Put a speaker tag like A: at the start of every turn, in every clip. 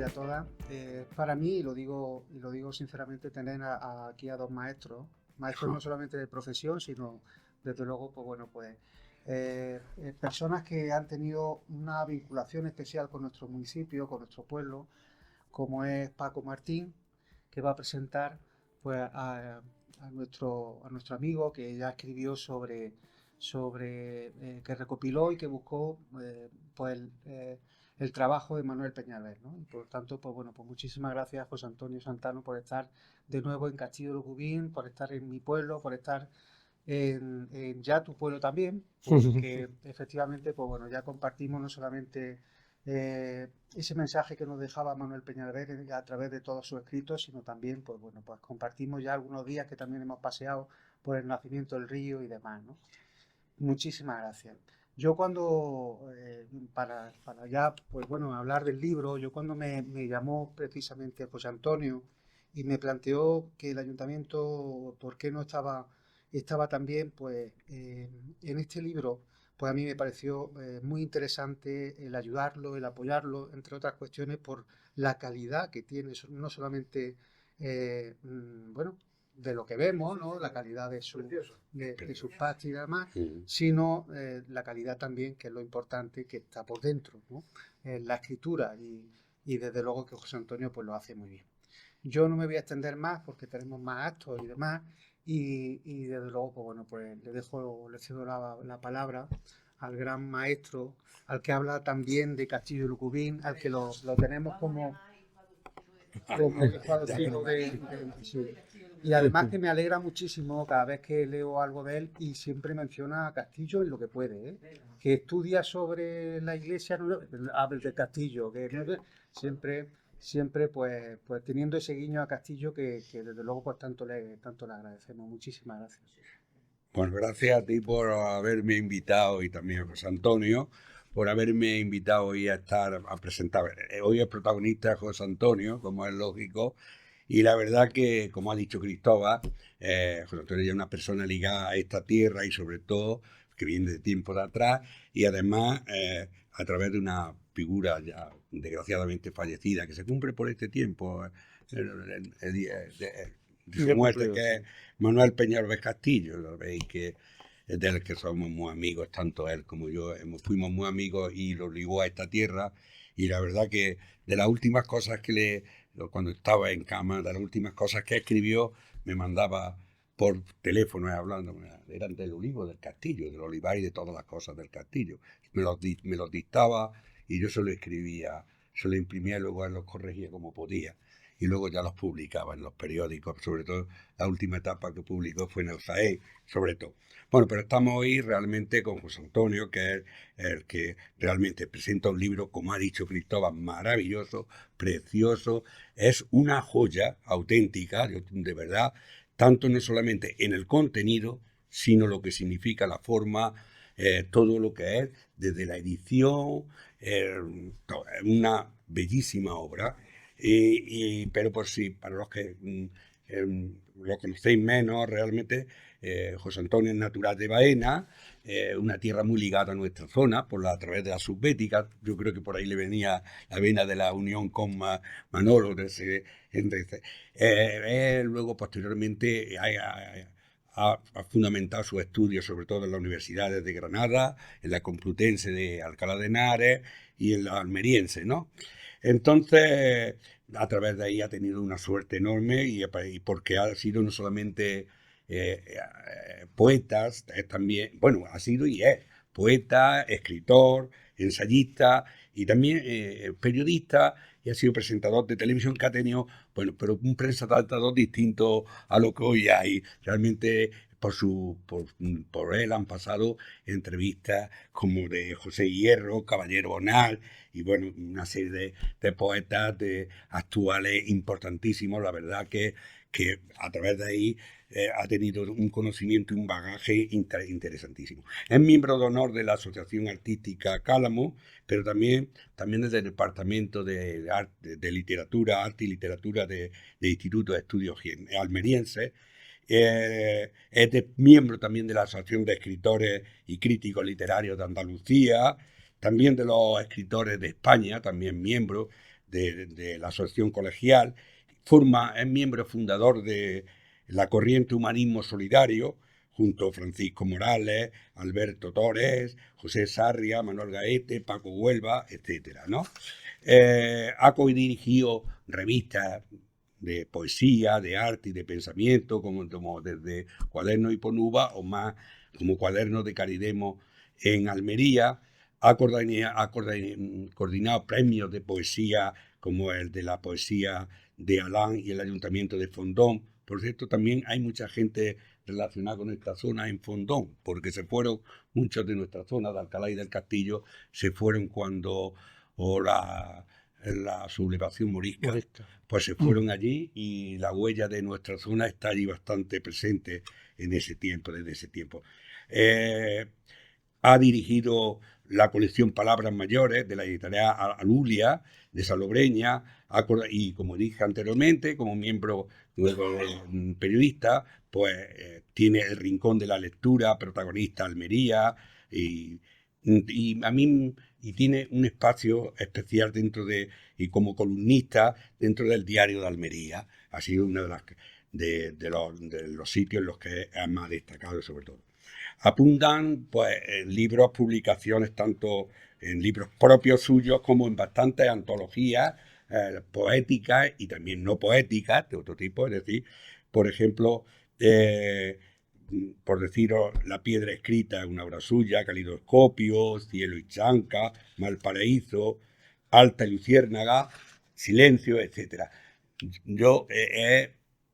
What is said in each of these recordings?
A: a todas. Para mí, y lo digo sinceramente, tener aquí a dos maestros, no solamente de profesión, sino desde luego, pues bueno, pues personas que han tenido una vinculación especial con nuestro municipio, con nuestro pueblo, como es Paco Martín, que va a presentar pues a nuestro amigo que ya escribió que recopiló y que buscó pues el trabajo de Manuel Peñalver, ¿no? Y por lo tanto, pues bueno, pues muchísimas gracias, José Antonio Santano, por estar de nuevo en Castillo de Gubín, por estar en mi pueblo, por estar en ya tu pueblo también, porque efectivamente, pues bueno, ya compartimos no solamente ese mensaje que nos dejaba Manuel Peñalver a través de todos sus escritos, sino también, pues bueno, pues compartimos ya algunos días que también hemos paseado por el nacimiento del río y demás, ¿no? Muchísimas gracias. Yo cuando, para ya, pues bueno, hablar del libro, yo cuando me llamó precisamente José Antonio y me planteó que el ayuntamiento, ¿por qué no estaba también, pues, en este libro? Pues a mí me pareció muy interesante el ayudarlo, el apoyarlo, entre otras cuestiones, por la calidad que tiene, no solamente, bueno, de lo que vemos, ¿no? La calidad de sus pastas y demás, sino la calidad también, que es lo importante, que está por dentro, ¿no? La escritura y desde luego que José Antonio pues lo hace muy bien. Yo no me voy a extender más porque tenemos más actos y demás y desde luego pues bueno, pues le cedo la palabra al gran maestro, al que habla también de Castillo de Lucubín, al que lo tenemos como hijo sí. Y además que me alegra muchísimo cada vez que leo algo de él y siempre menciona a Castillo en lo que puede, ¿eh? Que estudia sobre la iglesia, no, habla de Castillo, que no, siempre pues teniendo ese guiño a Castillo que desde luego pues tanto le agradecemos. Muchísimas gracias.
B: Bueno, gracias a ti por haberme invitado y también a José Antonio por haberme invitado hoy a estar a presentar. Hoy el protagonista es José Antonio, como es lógico, y la verdad que, como ha dicho Cristóbal, José Antonio es una persona ligada a esta tierra y sobre todo que viene de tiempo de atrás y además a través de una figura ya desgraciadamente fallecida que se cumple por este tiempo, de su muerte, que es Manuel Peñalver Castillo. Lo veis que es del que somos muy amigos, tanto él como yo. Fuimos muy amigos y lo ligó a esta tierra. Y la verdad que de las últimas cosas cuando estaba en cama, de las últimas cosas que escribió, me mandaba por teléfono hablando, eran del olivo del castillo, del olivar y de todas las cosas del castillo. Me los dictaba y yo se lo escribía, se lo imprimía y luego él los corregía como podía. Y luego ya los publicaba en los periódicos, sobre todo la última etapa que publicó fue en el SAE, sobre todo. Bueno, pero estamos hoy realmente con José Antonio, que es el que realmente presenta un libro, como ha dicho Cristóbal, maravilloso, precioso, es una joya auténtica, de verdad, tanto no solamente en el contenido, sino lo que significa la forma, todo lo que es, desde la edición, una bellísima obra. Pero por sí, para los que lo conocéis menos, realmente José Antonio es natural de Baena, una tierra muy ligada a nuestra zona, a través de la subbética. Yo creo que por ahí le venía la vena de la unión con Manolo. Luego, posteriormente, ha fundamentado sus estudios, sobre todo en las universidades de Granada, en la Complutense de Alcalá de Henares y en la Almeriense, ¿no? Entonces, a través de ahí ha tenido una suerte enorme y porque ha sido no solamente poeta, es también, bueno, ha sido y es poeta, escritor, ensayista y también periodista, y ha sido presentador de televisión que ha tenido, bueno, pero un presentador distinto a lo que hoy hay. Realmente por él han pasado entrevistas como de José Hierro, Caballero Bonal y bueno, una serie de poetas actuales importantísimos. La verdad que a través de ahí ha tenido un conocimiento y un bagaje interesantísimo. Es miembro de honor de la Asociación Artística Cálamo, pero también desde el Departamento de Literatura, Arte y Literatura del Instituto de Estudios Almerienses. Es miembro también de la Asociación de Escritores y Críticos Literarios de Andalucía, también de los escritores de España, también miembro de la asociación colegial, es miembro fundador de la corriente Humanismo Solidario, junto a Francisco Morales, Alberto Torres, José Sarria, Manuel Gaete, Paco Huelva, etcétera, ¿no? Ha co-dirigido revistas de poesía, de arte y de pensamiento, como desde Cuadernos y Ponuba o más como Cuadernos de Caridemo en Almería. Ha coordinado premios de poesía como el de la poesía de Alán y el Ayuntamiento de Fondón. Por cierto, también hay mucha gente relacionada con esta zona en Fondón, porque se fueron muchos de nuestra zona, de Alcalá y del Castillo, se fueron cuando la sublevación morisca, pues se fueron allí, y la huella de nuestra zona está allí bastante presente en ese tiempo, desde ese tiempo. Ha dirigido la colección Palabras Mayores de la editorial Alulia de Salobreña, y como dije anteriormente, como miembro periodista, pues tiene el Rincón de la Lectura, protagonista Almería, y tiene un espacio especial y como columnista dentro del Diario de Almería. Ha sido uno de los sitios en los que más destacado, sobre todo. Apuntan pues libros, publicaciones, tanto en libros propios suyos como en bastantes antologías poéticas y también no poéticas de otro tipo, es decir, por ejemplo, por deciros, La piedra escrita, una obra suya, Calidoscopio, Cielo y Chanca, Malparaíso, Alta y Luciérnaga, Silencio, etcétera. Yo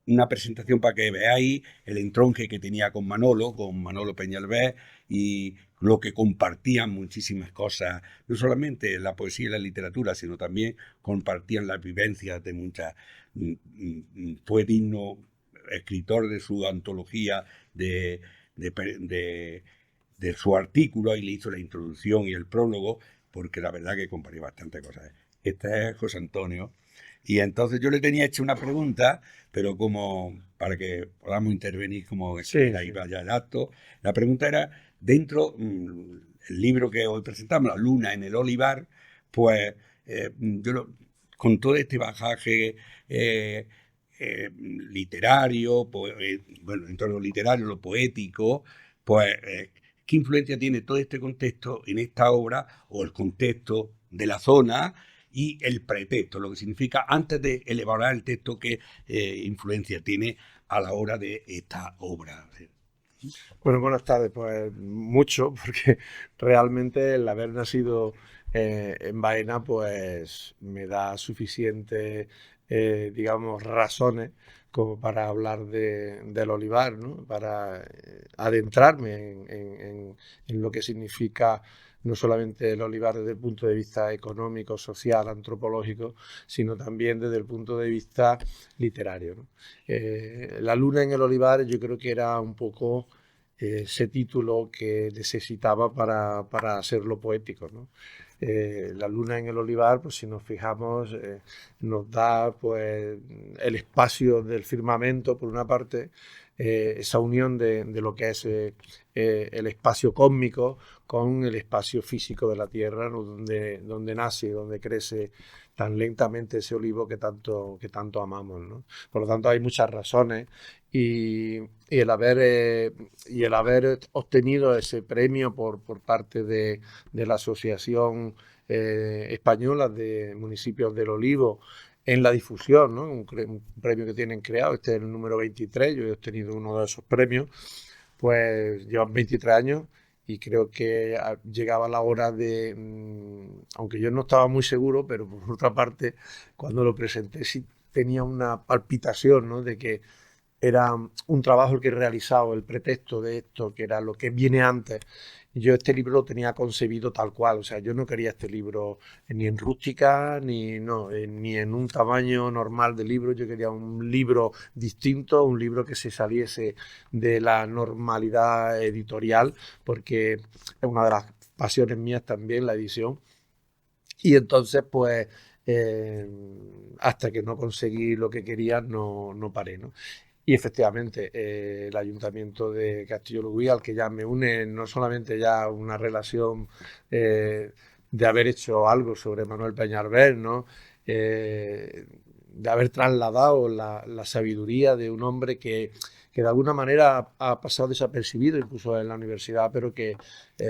B: una presentación para que veáis el entronque que tenía con Manolo Peñalver, y lo que compartían muchísimas cosas, no solamente la poesía y la literatura, sino también compartían las vivencias de muchas. Fue digno escritor de su antología de su artículo, y le hizo la introducción y el prólogo, porque la verdad que compartí bastante cosas. Este es José Antonio. Y entonces yo le tenía hecho una pregunta, pero como para que podamos intervenir como ahí vaya el acto. La pregunta era, dentro del libro que hoy presentamos, La luna en el olivar, pues con todo este bagaje literario, bueno, dentro de lo literario, lo poético, pues ¿qué influencia tiene todo este contexto en esta obra, o el contexto de la zona y el pretexto, lo que significa antes de elaborar el texto, qué influencia tiene a la hora de esta obra?
C: Bueno, buenas tardes. Pues mucho, porque realmente el haber nacido en Baena pues me da suficiente, digamos, razones como para hablar del olivar, ¿no? Para adentrarme en lo que significa no solamente el olivar desde el punto de vista económico, social, antropológico, sino también desde el punto de vista literario, ¿no? La luna en el olivar yo creo que era un poco ese título que necesitaba para hacerlo poético, ¿no? La luna en el olivar, pues si nos fijamos, nos da pues el espacio del firmamento, por una parte, esa unión de lo que es el espacio cósmico con el espacio físico de la Tierra, ¿no? donde nace, donde crece tan lentamente ese olivo que tanto amamos, ¿no? Por lo tanto, hay muchas razones, y el haber obtenido ese premio por parte de la Asociación Española de Municipios del Olivo en la difusión, ¿no? Un premio que tienen creado, este es el número 23, yo he obtenido uno de esos premios, pues llevan 23 años. Y creo que llegaba la hora de, aunque yo no estaba muy seguro, pero por otra parte, cuando lo presenté sí tenía una palpitación, ¿no? De que era un trabajo el que he realizado, el pretexto de esto, que era lo que viene antes. Yo este libro lo tenía concebido tal cual, o sea, yo no quería este libro ni en rústica, ni en un tamaño normal de libro. Yo quería un libro distinto, un libro que se saliese de la normalidad editorial, porque es una de las pasiones mías también, la edición. Y entonces, pues, hasta que no conseguí lo que quería, no paré, ¿no? Y efectivamente, el Ayuntamiento de Castillo-Luguí, al que ya me une no solamente ya una relación de haber hecho algo sobre Manuel Peñalver, ¿no? de haber trasladado la sabiduría de un hombre que de alguna manera ha pasado desapercibido incluso en la universidad, pero que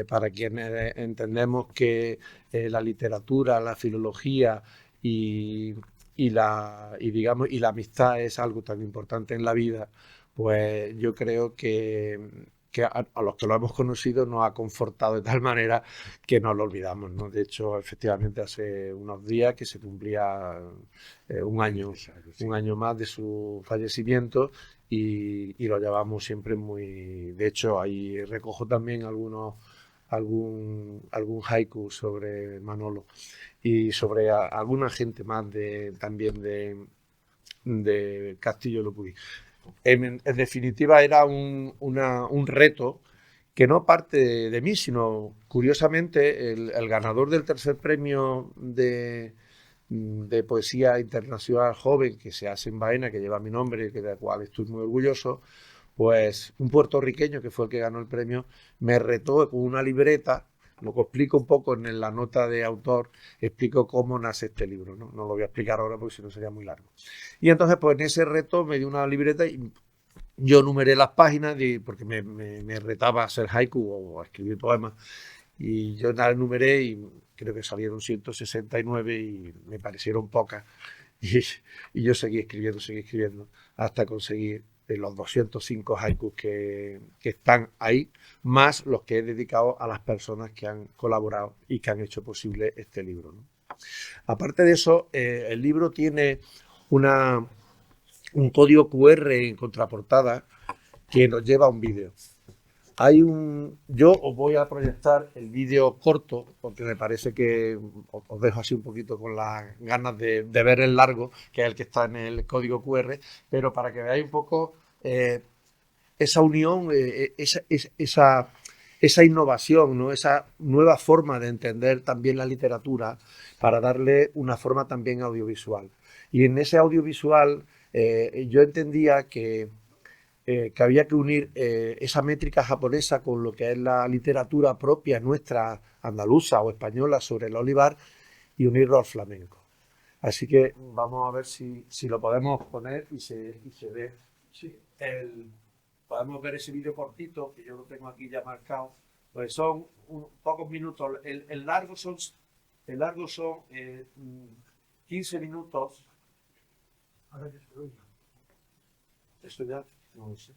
C: para quienes entendemos que la literatura, la filología digamos, y la amistad es algo tan importante en la vida, pues yo creo que a los que lo hemos conocido nos ha confortado de tal manera que no lo olvidamos, ¿no? De hecho, efectivamente, hace unos días que se cumplía un año más de su fallecimiento y lo llevamos siempre muy... De hecho, ahí recojo también algún haiku sobre Manolo y sobre alguna gente más también de Castillo Lopudí. En definitiva, era un reto que no parte de mí, sino curiosamente el ganador del tercer premio de poesía internacional joven que se hace en Baena, que lleva mi nombre y del cual estoy muy orgulloso, pues un puertorriqueño que fue el que ganó el premio me retó con una libreta. Lo que explico un poco en la nota de autor, explico cómo nace este libro, ¿no? No lo voy a explicar ahora porque si no sería muy largo. Y entonces, pues en ese reto me dio una libreta y yo numeré las páginas porque me retaba a hacer haiku o a escribir poemas. Y yo las numeré y creo que salieron 169 y me parecieron pocas. Y yo seguí escribiendo hasta conseguir los 205 haikus que están ahí, más los que he dedicado a las personas que han colaborado y que han hecho posible este libro, ¿no? Aparte de eso, el libro tiene un código QR en contraportada que nos lleva a un vídeo. Yo os voy a proyectar el vídeo corto, porque me parece que os dejo así un poquito con las ganas de ver el largo, que es el que está en el código QR, pero para que veáis un poco esa unión, esa innovación, ¿no? Esa nueva forma de entender también la literatura para darle una forma también audiovisual. Y en ese audiovisual yo entendía que había que unir esa métrica japonesa con lo que es la literatura propia nuestra, andaluza o española, sobre el olivar y unirlo al flamenco. Así que vamos a ver si lo podemos poner y se ve. Sí, podemos ver ese vídeo cortito, que yo lo tengo aquí ya marcado. Pues son pocos minutos. El largo son 15 minutos. Ahora que se oiga. Esto ya no lo sé.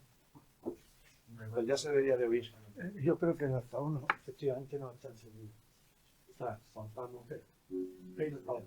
C: Pues ya se debería de oír.
A: Yo creo que hasta uno, efectivamente, no está encendido. Está contando. Pero no.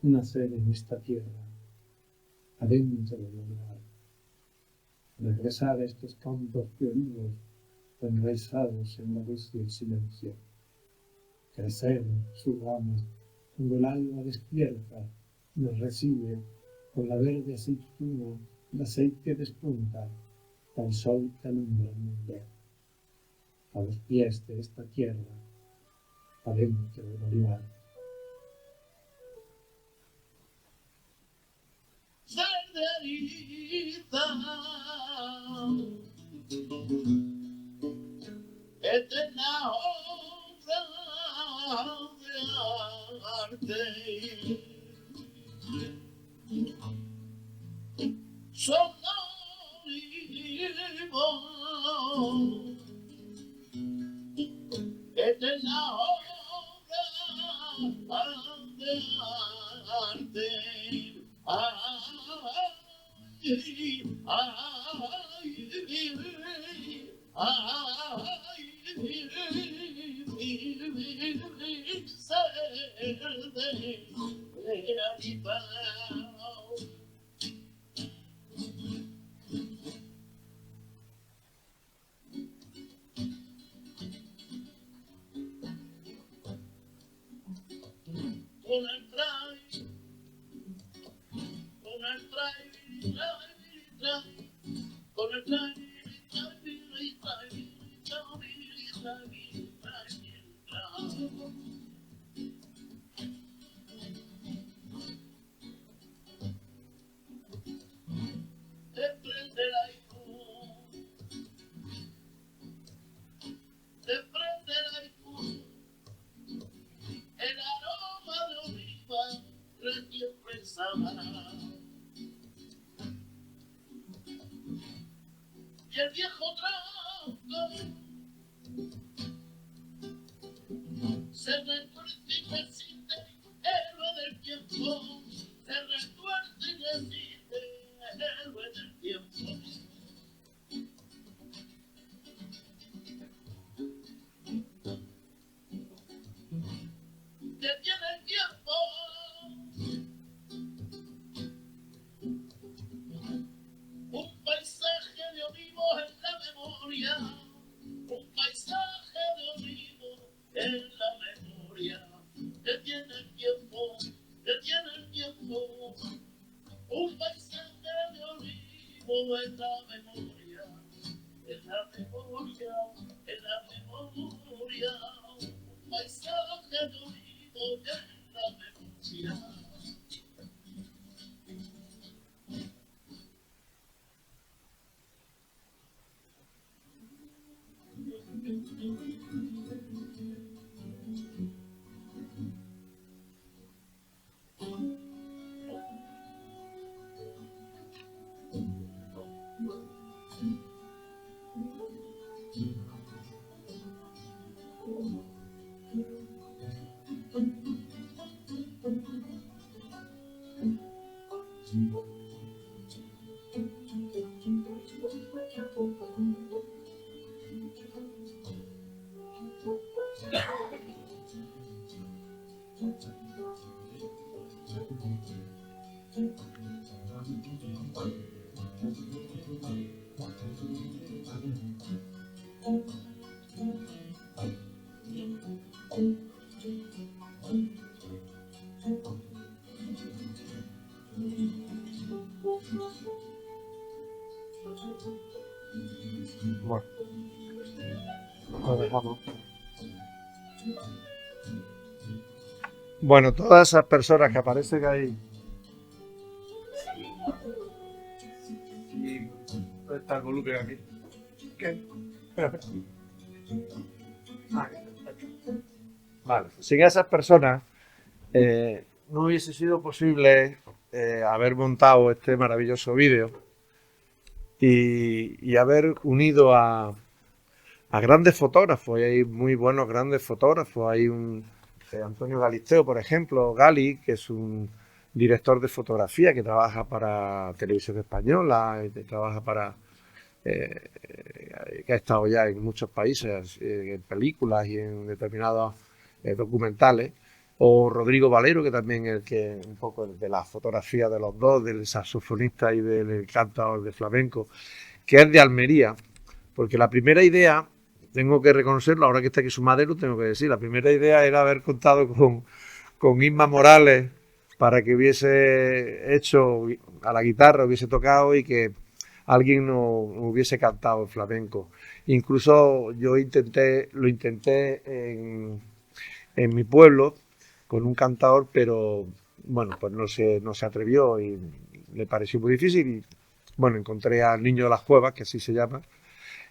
A: Nacer en esta tierra, adentro del lugar, regresar a estos campos floridos, enraizados en la luz y el silencio, crecer sus ramas cuando el alba despierta nos recibe con la verde aceituna, el aceite despunta, el sol que alumbra el mundo. A los pies de esta tierra, adentro del olivar.
D: Cerderita, eterna obra de arte, sonorivo, eterna obra Y el viejo tronco se retuerce y resiste, héroe del tiempo. Se retuerce y resiste, héroe del tiempo. Detiene el tiempo. Un paisaje de olivos en la memoria. Un paisaje de olivos en la memoria. Detiene el tiempo. Detiene el tiempo. Un paisaje de olivos en la memoria. En la memoria. En la memoria. Un paisaje de olivos en la memoria.
C: Bueno, lo dejamos. Bueno, todas esas personas que aparecen ahí. Y está el volumen aquí. ¿Qué? Espera. Vale. Sin esas personas no hubiese sido posible haber montado este maravilloso vídeo y haber unido a grandes fotógrafos. Y hay muy buenos grandes fotógrafos. Hay un Antonio Galisteo, por ejemplo, Gali, que es un director de fotografía que trabaja para Televisión Española, que trabaja para que ha estado ya en muchos países, en películas y en determinados documentales. O Rodrigo Valero, que también es el que un poco de la fotografía de los dos, del saxofonista y del cantador de flamenco, que es de Almería, porque la primera idea, tengo que reconocerlo, ahora que está aquí su madero, tengo que decir, la primera idea era haber contado con Isma Morales para que hubiese hecho a la guitarra, hubiese tocado y que alguien no hubiese cantado el flamenco. Incluso yo lo intenté en mi pueblo con un cantador, pero bueno, pues no se atrevió y le pareció muy difícil. Y bueno, encontré al Niño de las Cuevas, que así se llama,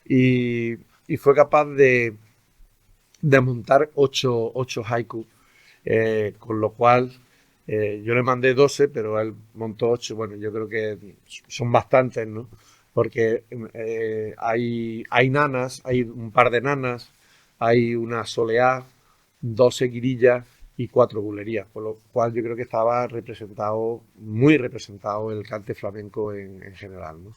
C: y fue capaz de montar 8 haikus, con lo cual yo le mandé 12, pero él montó 8. Bueno, yo creo que son bastantes, ¿no? Porque hay nanas, hay un par de nanas, hay una soleá, 2 seguirillas y 4 bulerías, por lo cual yo creo que estaba representado, muy representado el cante flamenco en general, ¿no?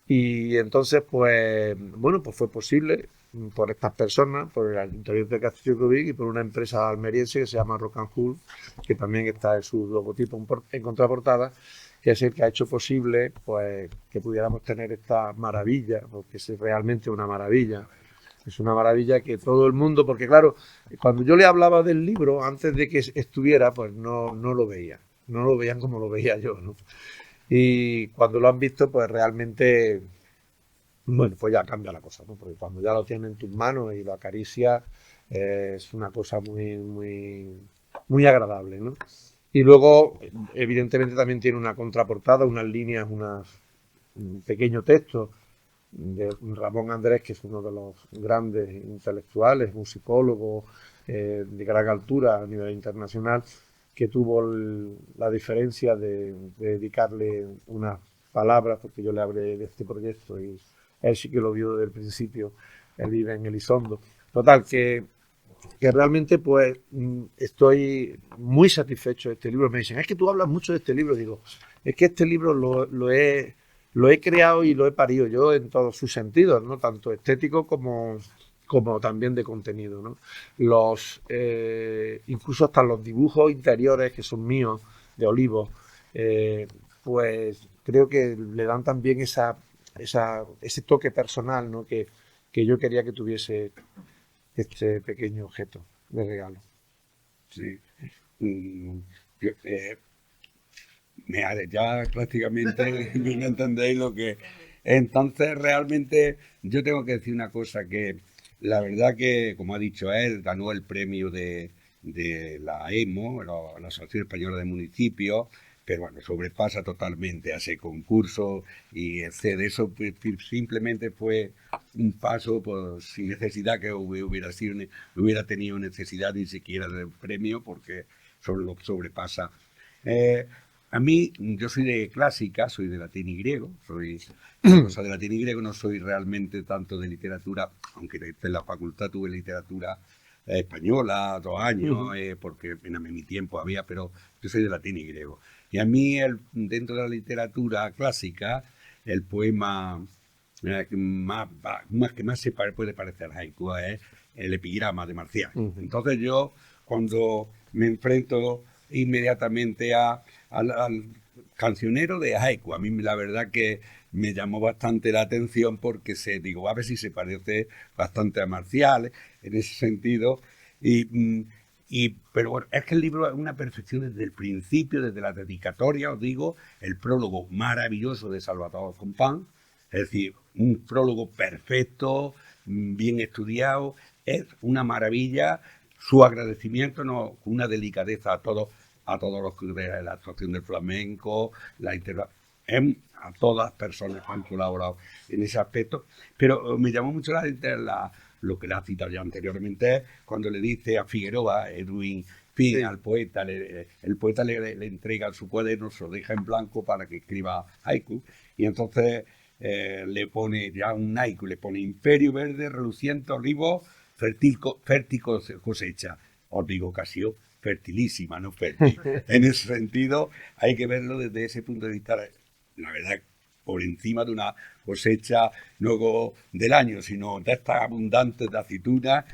C: Y entonces, pues, bueno, pues fue posible por estas personas, por el Ayuntamiento de Castillo de Rubí y por una empresa almeriense que se llama Rock and Roll, que también está en su logotipo en contraportada, que es el que ha hecho posible, pues, que pudiéramos tener esta maravilla, porque es realmente una maravilla. Es una maravilla que todo el mundo, porque claro, cuando yo le hablaba del libro, antes de que estuviera, pues no lo veía. No lo veían como lo veía yo, ¿no? Y cuando lo han visto, pues realmente, bueno, pues ya cambia la cosa, ¿no? Porque cuando ya lo tienes en tus manos y lo acaricias, es una cosa muy agradable, ¿no? Y luego, evidentemente, también tiene una contraportada, unas líneas, un pequeño texto de Ramón Andrés, que es uno de los grandes intelectuales, musicólogo de gran altura a nivel internacional, que tuvo la diferencia de dedicarle unas palabras, porque yo le hablé de este proyecto y él sí que lo vio desde el principio. Él vive en Elizondo. Total, que realmente pues estoy muy satisfecho de este libro. Me dicen, es que tú hablas mucho de este libro. Digo, es que este libro lo he creado y lo he parido yo en todos sus sentidos, ¿no? Tanto estético como también de contenido, ¿no? Incluso hasta los dibujos interiores que son míos, de Olivo, pues creo que le dan también ese toque personal, ¿no? que yo quería que tuviese este pequeño objeto de regalo.
B: Sí. Yo, ya prácticamente no entendéis lo que... Entonces, realmente, yo tengo que decir una cosa, que la verdad que, como ha dicho él, ganó el premio de la EMO, la Asociación Española de Municipios, pero bueno, sobrepasa totalmente a ese concurso y excede. Eso simplemente fue un paso sin necesidad, que hubiera tenido necesidad ni siquiera del premio, porque lo sobrepasa. A mí, yo soy de clásica, soy de latín y griego, soy cosa de latín y griego, no soy realmente tanto de literatura, aunque en la facultad tuve literatura española 2 años, porque en mi tiempo había, pero yo soy de latín y griego. Y a mí, dentro de la literatura clásica, el poema que más se puede parecer al haiku es el epigrama de Marcial. Entonces yo, cuando me enfrento inmediatamente al cancionero de haiku, a mí la verdad que me llamó bastante la atención, porque digo, a ver si se parece bastante a Marcial en ese sentido. Pero bueno, es que el libro es una perfección desde el principio, desde la dedicatoria, os digo, el prólogo maravilloso de Salvatore Compán, es decir, un prólogo perfecto, bien estudiado, es una maravilla. Su agradecimiento, ¿no?, con una delicadeza a todos los de la Asociación del Flamenco, a todas las personas que han colaborado en ese aspecto. Pero me llamó mucho lo que le ha citado ya anteriormente, cuando le dice a Figueroa, Edwin Finn, sí, al poeta, el poeta le entrega su cuaderno, se lo deja en blanco para que escriba haiku, y entonces le pone ya un haiku, le pone: imperio verde, reluciente olivo, fértil cosecha. Os digo, Casio, fertilísima, no fértil. En ese sentido, hay que verlo desde ese punto de vista, la verdad, por encima de una cosecha no del año, sino de estas abundantes de aceitunas,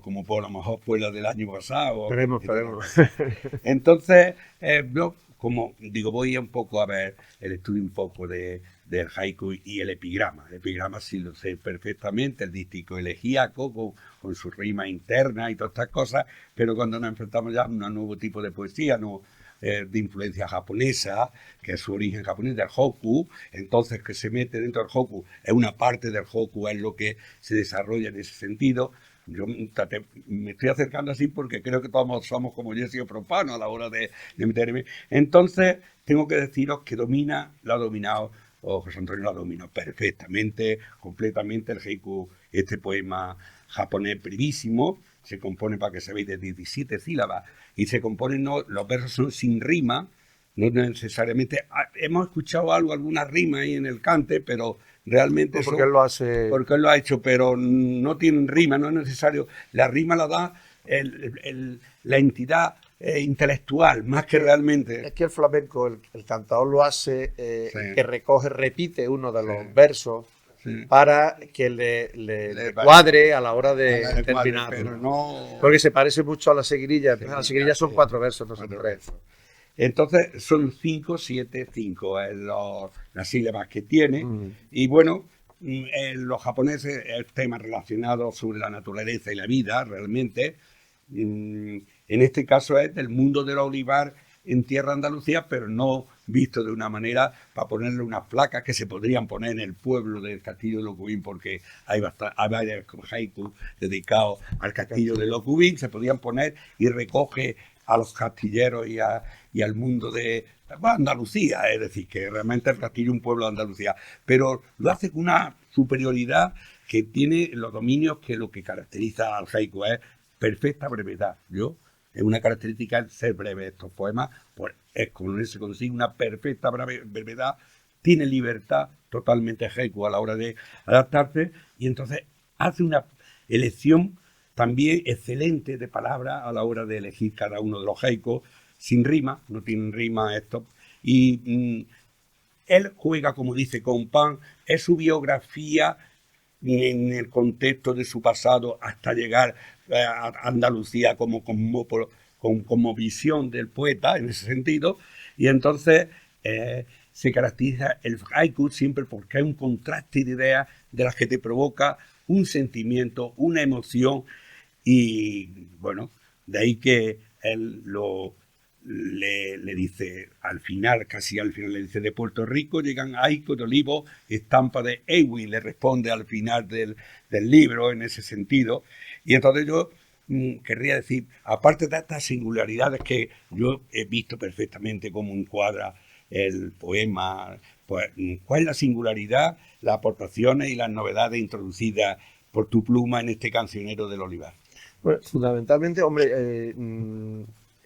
B: como por lo mejor fue la del año pasado.
C: Esperemos.
B: Entonces, yo, como digo, voy un poco a ver el estudio un poco del haiku y el epigrama. El epigrama sí lo sé perfectamente, el dístico elegíaco con su rima interna y todas estas cosas, pero cuando nos enfrentamos ya a un nuevo tipo de poesía, de influencia japonesa, que es su origen japonés, del hokku, entonces que se mete dentro del hokku, es una parte del hokku, es lo que se desarrolla en ese sentido. Yo me estoy acercando así porque creo que todos somos, como yo, he sido profano a la hora de meterme. Entonces, tengo que deciros que lo ha dominado, José Antonio lo ha dominado perfectamente, completamente el haiku, este poema japonés brevísimo. Se compone, para que se veáis, de 17 sílabas, y se componen, los versos son sin rima, no necesariamente. Hemos escuchado alguna rima ahí en el cante, pero realmente
C: porque él lo hace.
B: Porque él lo ha hecho, pero no tienen rima, no es necesario. La rima la da la entidad intelectual, más que realmente...
C: Es que el flamenco, el cantador lo hace,
B: Sí.
C: que recoge, repite uno de los
B: Sí.
C: versos
B: Sí.
C: para que le
B: Le-
C: cuadre a la hora de
B: Ahora de cuadro,
C: terminar.
B: pero no...
C: Porque se parece mucho a la seguirilla.
B: Sí,
C: La seguirilla son
B: sí.
C: 4 versos, no son
B: Cuatro
C: 3.
B: versos. Entonces son 5, 7, 5 las sílabas que tiene. Y bueno, los japoneses, el tema relacionado sobre la naturaleza y la vida, realmente, en este caso es del mundo del olivar en tierra Andalucía, pero no visto de una manera para ponerle unas placas que se podrían poner en el pueblo del Castillo de Locubín, porque hay varios haikus dedicados al Castillo de Locubín, se podían poner y recoge a los castilleros y al mundo de Andalucía, es decir, que realmente el castillo es un pueblo de Andalucía, pero lo hace con una superioridad que tiene los dominios, que lo que caracteriza al haiku es perfecta brevedad. Es una característica el ser breve estos poemas, pues es como se consigue una perfecta brevedad, tiene libertad totalmente haiku a la hora de adaptarse, y entonces hace una elección también excelente de palabras a la hora de elegir cada uno de los haikus, sin rima, no tienen rima estos, y él juega, como dice, con pan, es su biografía en el contexto de su pasado hasta llegar a Andalucía como visión del poeta en ese sentido, y entonces se caracteriza el haiku siempre porque hay un contraste de ideas de las que te provoca un sentimiento, una emoción, y bueno, de ahí que él le dice al final, casi al final, le dice: de Puerto Rico llegan haiku de olivo, estampa de Ewi, le responde al final del libro en ese sentido. Y entonces yo querría decir, aparte de estas singularidades que yo he visto perfectamente cómo encuadra el poema, pues, ¿cuál es la singularidad, las aportaciones y las novedades introducidas por tu pluma en este cancionero del olivar?
C: Bueno, fundamentalmente, hombre,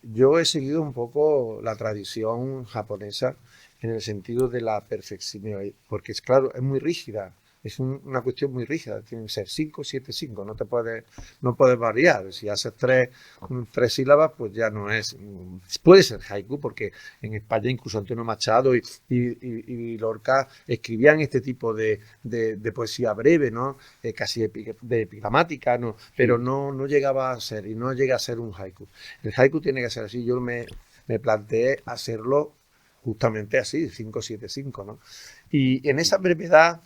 C: yo he seguido un poco la tradición japonesa en el sentido de la perfección, porque es claro, es muy rígida, es una cuestión muy rígida, tiene que ser 5, 7, 5, no puedes variar. Si haces tres sílabas, pues ya no es, puede ser haiku, porque en España incluso Antonio Machado y Lorca escribían este tipo de poesía breve, ¿no? Casi de epigramática, ¿no? Pero no llegaba a ser, y no llega a ser un haiku. El haiku tiene que ser así. Yo me planteé hacerlo justamente así, 5, 7, 5, ¿no? Y en esa brevedad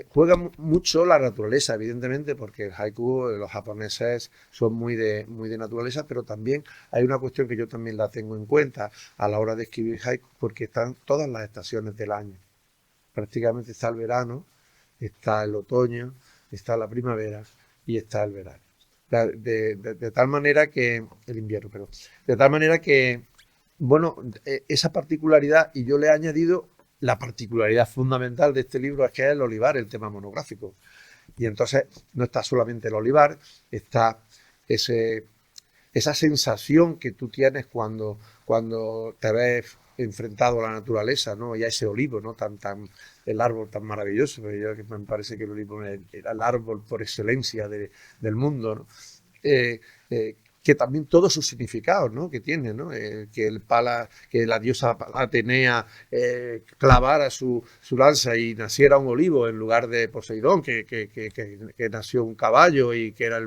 C: juega mucho la naturaleza, evidentemente, porque el haiku, los japoneses son muy de naturaleza, pero también hay una cuestión que yo también la tengo en cuenta a la hora de escribir haiku, porque están todas las estaciones del año. Prácticamente está el verano, está el otoño, está la primavera y está el verano. De tal manera que, el invierno, pero de tal manera que, bueno, esa particularidad, y yo le he añadido la particularidad fundamental de este libro, es que es el olivar, el tema monográfico. Y entonces no está solamente el olivar, está esa sensación que tú tienes cuando te ves enfrentado a la naturaleza, ¿no? Y a ese olivo, ¿no? El árbol tan maravilloso, pero yo, que me parece que el olivo es el árbol por excelencia del mundo, ¿no? Que también todos sus significados, ¿no? Que tiene, ¿no? Que la diosa Atenea clavara su lanza y naciera un olivo en lugar de Poseidón, que nació un caballo y que era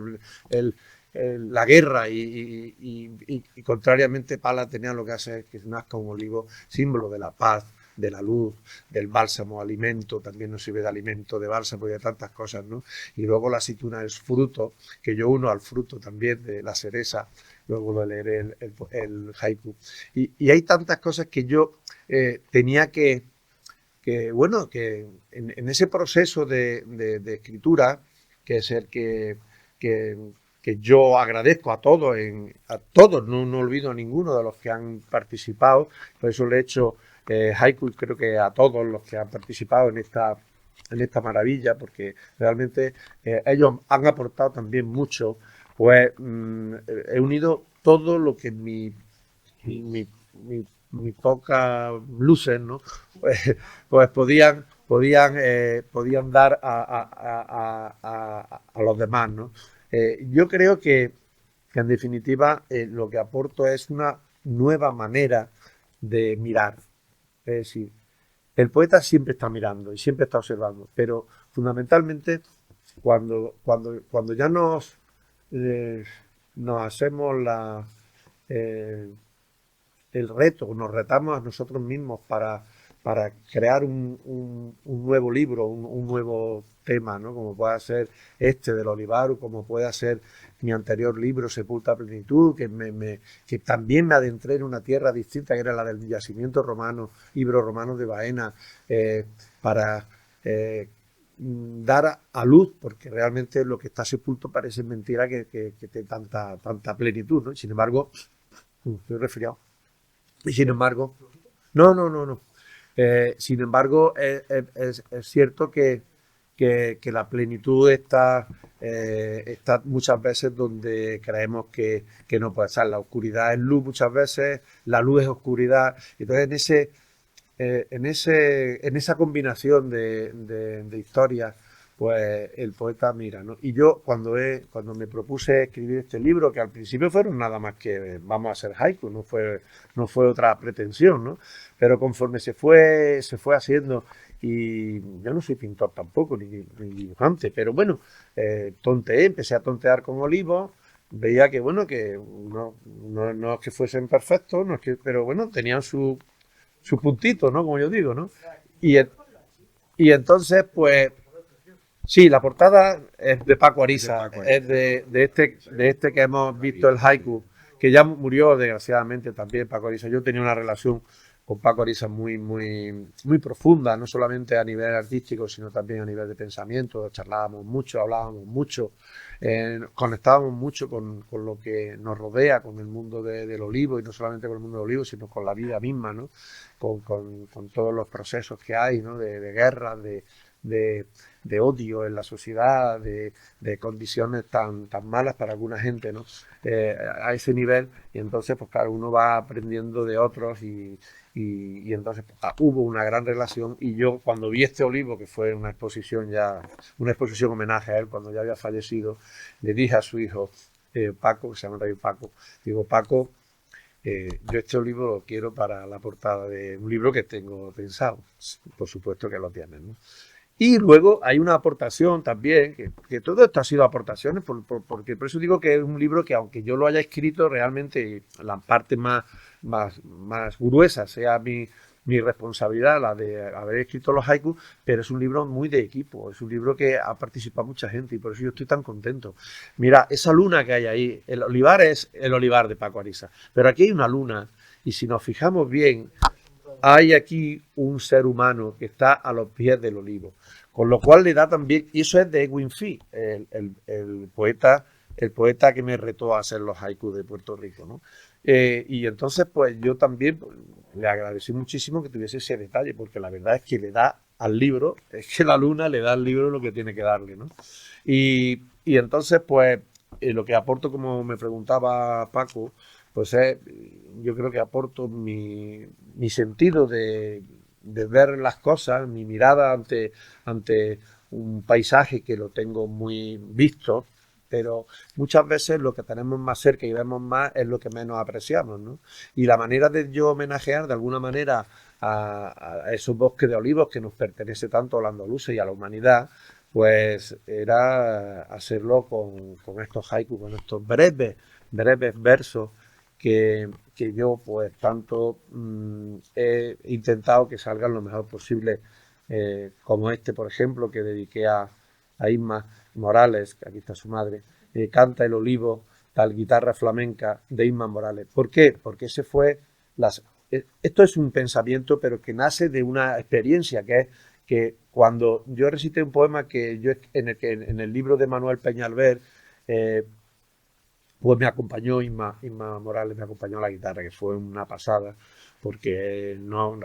C: la guerra, y contrariamente Palas Atenea lo que hace es que nazca un olivo, símbolo de la paz, de la luz, del bálsamo, alimento, también nos sirve de alimento, de bálsamo y de tantas cosas, ¿no? Y luego la aceituna es fruto, que yo uno al fruto también de la cereza, luego lo leeré el haiku. Y hay tantas cosas que yo tenía que bueno, que en ese proceso de escritura, que es el que yo agradezco a todos, no olvido a ninguno de los que han participado, por eso le he hecho haiku, creo que a todos los que han participado en esta maravilla, porque realmente ellos han aportado también mucho. Pues he unido todo lo que mi pocas luces, ¿no? Pues podían dar a los demás, ¿no? Yo creo que que en definitiva lo que aporto es una nueva manera de mirar. Es decir, el poeta siempre está mirando y siempre está observando, pero fundamentalmente cuando ya nos hacemos el reto, nos retamos a nosotros mismos para crear un nuevo libro, un nuevo tema, ¿no? Como pueda ser este del Olivaru, como pueda ser mi anterior libro, Sepulta a Plenitud, que también me adentré en una tierra distinta, que era la del yacimiento romano, ibero-romano de Baena, para dar a luz, porque realmente lo que está sepulto parece mentira que tiene tanta plenitud, ¿no? Sin embargo, estoy resfriado. Y sin embargo, no. Sin embargo, es cierto que la plenitud está muchas veces donde creemos que no puede estar. La oscuridad es luz muchas veces, la luz es oscuridad. Entonces, en esa combinación de historias, pues el poeta mira, ¿no? Y yo cuando me propuse escribir este libro, que al principio fueron nada más que vamos a hacer haiku, no fue otra pretensión, ¿no? Pero conforme se fue haciendo, y yo no soy pintor tampoco, ni dibujante, pero bueno, empecé a tontear con olivos, veía que bueno, que no es que fuesen perfectos, no es que, pero bueno, tenían su puntito, ¿no? Como yo digo, ¿no? Y entonces, pues, sí, la portada es de Paco Ariza, es de este que hemos visto, el haiku, que ya murió desgraciadamente también, Paco Ariza. Yo tenía una relación con Paco Ariza muy profunda, no solamente a nivel artístico, sino también a nivel de pensamiento. Charlábamos mucho, hablábamos mucho, conectábamos mucho con lo que nos rodea, con el mundo del olivo, y no solamente con el mundo del olivo, sino con la vida misma, ¿no? Con todos los procesos que hay, ¿no? De guerras, de odio en la sociedad, de condiciones tan malas para alguna gente, ¿no? A ese nivel, y entonces pues claro, uno va aprendiendo de otros y entonces pues, hubo una gran relación. Y yo cuando vi este olivo, que fue una exposición homenaje a él cuando ya había fallecido, le dije a su hijo Paco, que se llama también Paco, digo, Paco, yo este olivo lo quiero para la portada de un libro que tengo pensado. Por supuesto que lo tienes, ¿no? Y luego hay una aportación también, que todo esto ha sido aportaciones, porque por eso digo que es un libro que, aunque yo lo haya escrito, realmente la parte más gruesa sea mi responsabilidad, la de haber escrito los haikus, pero es un libro muy de equipo, es un libro que ha participado mucha gente y por eso yo estoy tan contento. Mira, esa luna que hay ahí, el olivar es el olivar de Paco Ariza, pero aquí hay una luna y si nos fijamos bien, hay aquí un ser humano que está a los pies del olivo, con lo cual le da también, y eso es de Edwin Fee, el poeta que me retó a hacer los haikus de Puerto Rico, ¿no? Y entonces pues yo también le agradecí muchísimo que tuviese ese detalle, porque la verdad es que le da al libro, es que la luna le da al libro lo que tiene que darle, ¿no? Y entonces pues lo que aporto, como me preguntaba Paco, pues yo creo que aporto mi sentido de ver las cosas, mi mirada ante un paisaje que lo tengo muy visto, pero muchas veces lo que tenemos más cerca y vemos más es lo que menos apreciamos, ¿no? Y la manera de yo homenajear de alguna manera a esos bosques de olivos que nos pertenece tanto a los andaluces y a la humanidad, pues era hacerlo con estos haikus, con estos breves versos que yo pues tanto he intentado que salgan lo mejor posible, como este, por ejemplo, que dediqué a Isma Morales, que aquí está su madre, Canta el olivo, tal guitarra flamenca de Isma Morales. ¿Por qué? Porque esto es un pensamiento, pero que nace de una experiencia, que es que cuando yo recité un poema en el libro de Manuel Peñalver, pues me acompañó Isma Morales, me acompañó a la guitarra, que fue una pasada, porque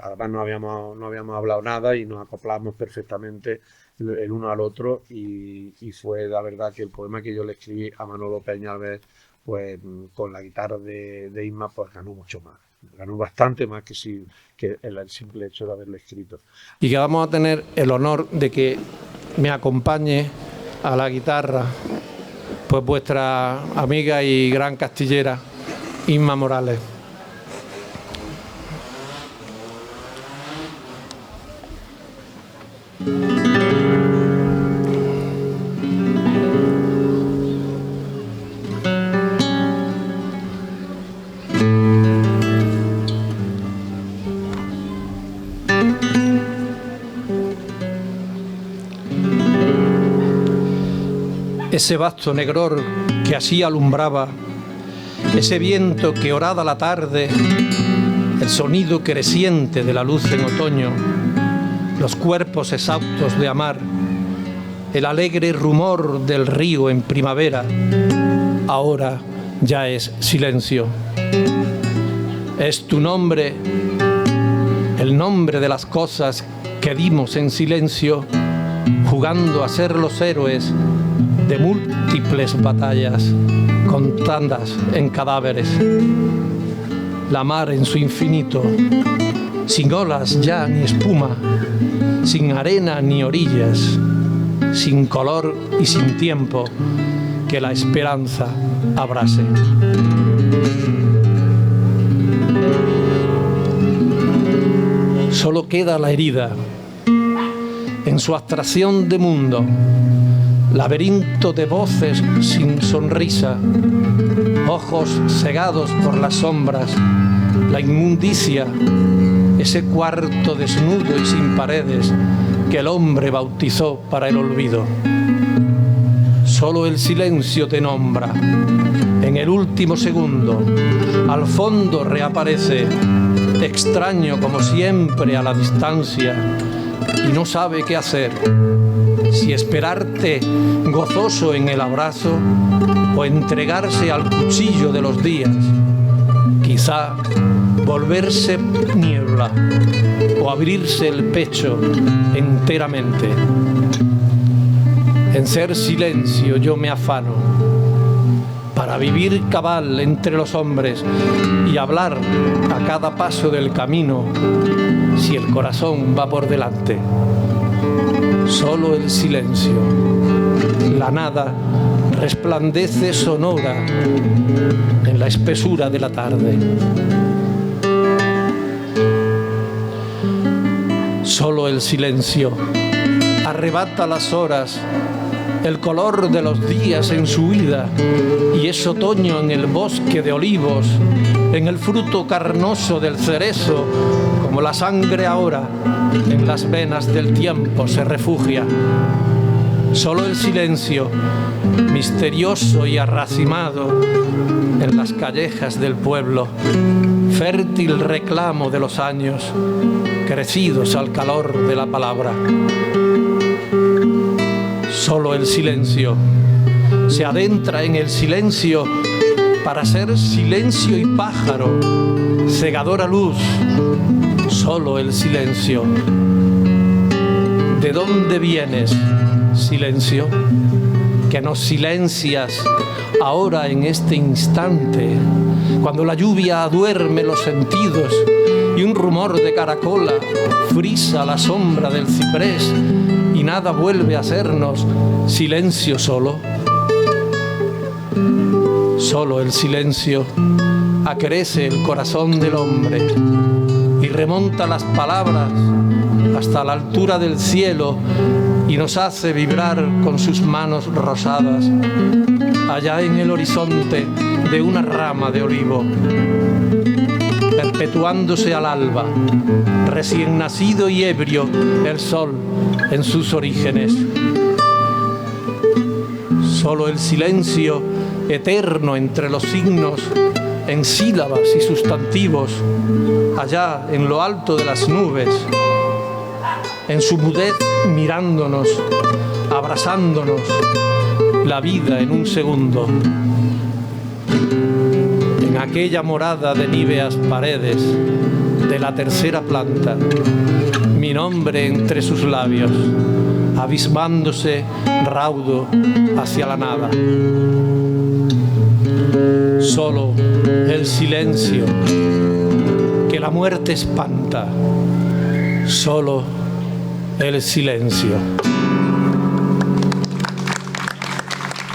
C: además no habíamos hablado nada y nos acoplamos perfectamente el uno al otro, y fue la verdad que el poema que yo le escribí a Manolo Peñalver, pues con la guitarra de Isma, pues ganó mucho más, ganó bastante más que el simple hecho de haberlo escrito.
E: Y que vamos a tener el honor de que me acompañe a la guitarra pues vuestra amiga y gran castillera, Inma Morales. Ese vasto negror que así alumbraba, ese viento que horada la tarde, el sonido creciente de la luz en otoño, los cuerpos exhaustos de amar, el alegre rumor del río en primavera, ahora ya es silencio. Es tu nombre, el nombre de las cosas que dimos en silencio, jugando a ser los héroes de múltiples batallas, contadas en cadáveres. La mar en su infinito, sin olas ya ni espuma, sin arena ni orillas, sin color y sin tiempo, que la esperanza abrase. Solo queda la herida, en su abstracción de mundo, laberinto de voces sin sonrisa, ojos cegados por las sombras, la inmundicia, ese cuarto desnudo y sin paredes que el hombre bautizó para el olvido. Solo el silencio te nombra. En el último segundo, al fondo reaparece, extraño como siempre a la distancia, y no sabe qué hacer. Si esperarte gozoso en el abrazo o entregarse al cuchillo de los días, quizá volverse niebla o abrirse el pecho enteramente. En ser silencio yo me afano para vivir cabal entre los hombres y hablar a cada paso del camino si el corazón va por delante. Solo el silencio, la nada resplandece sonora en la espesura de la tarde. Solo el silencio arrebata las horas, el color de los días en su huida, y es otoño en el bosque de olivos, en el fruto carnoso del cerezo, como la sangre ahora en las venas del tiempo se refugia. Solo el silencio, misterioso y arracimado en las callejas del pueblo, fértil reclamo de los años, crecidos al calor de la palabra. Solo el silencio se adentra en el silencio para ser silencio y pájaro, cegadora luz. Solo el silencio. ¿De dónde vienes, silencio? Que nos silencias ahora en este instante, cuando la lluvia aduerme los sentidos y un rumor de caracola frisa la sombra del ciprés y nada vuelve a hacernos silencio solo. Solo el silencio acrece el corazón del hombre y remonta las palabras hasta la altura del cielo y nos hace vibrar con sus manos rosadas allá en el horizonte de una rama de olivo, perpetuándose al alba, recién nacido y ebrio el sol en sus orígenes. Solo el silencio eterno entre los signos en sílabas y sustantivos, allá en lo alto de las nubes, en su mudez mirándonos, abrazándonos, la vida en un segundo. En aquella morada de níveas paredes de la tercera planta, mi nombre entre sus labios, abismándose raudo hacia la nada. Solo el silencio que la muerte espanta, solo el silencio.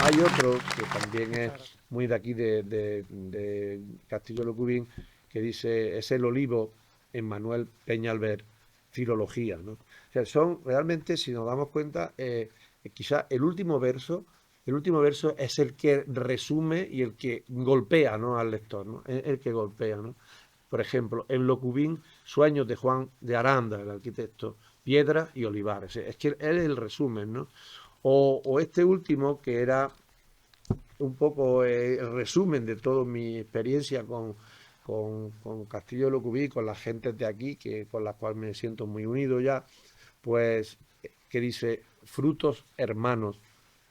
C: Hay otro que también es muy de aquí, de Castillo Locubín, que dice, es el olivo en Manuel Peñalver, filología, ¿no? O sea, son realmente, si nos damos cuenta, quizá el último verso es el que resume y el que golpea, ¿no?, al lector, ¿no? Es el que golpea, ¿no? Por ejemplo, en Locubín, Sueños de Juan de Aranda, el arquitecto, Piedra y Olivares. Es que él es el resumen, ¿no? O este último, que era un poco el resumen de toda mi experiencia con Castillo de Locubí, con las gentes de aquí, con las cuales me siento muy unido ya, pues que dice, frutos hermanos,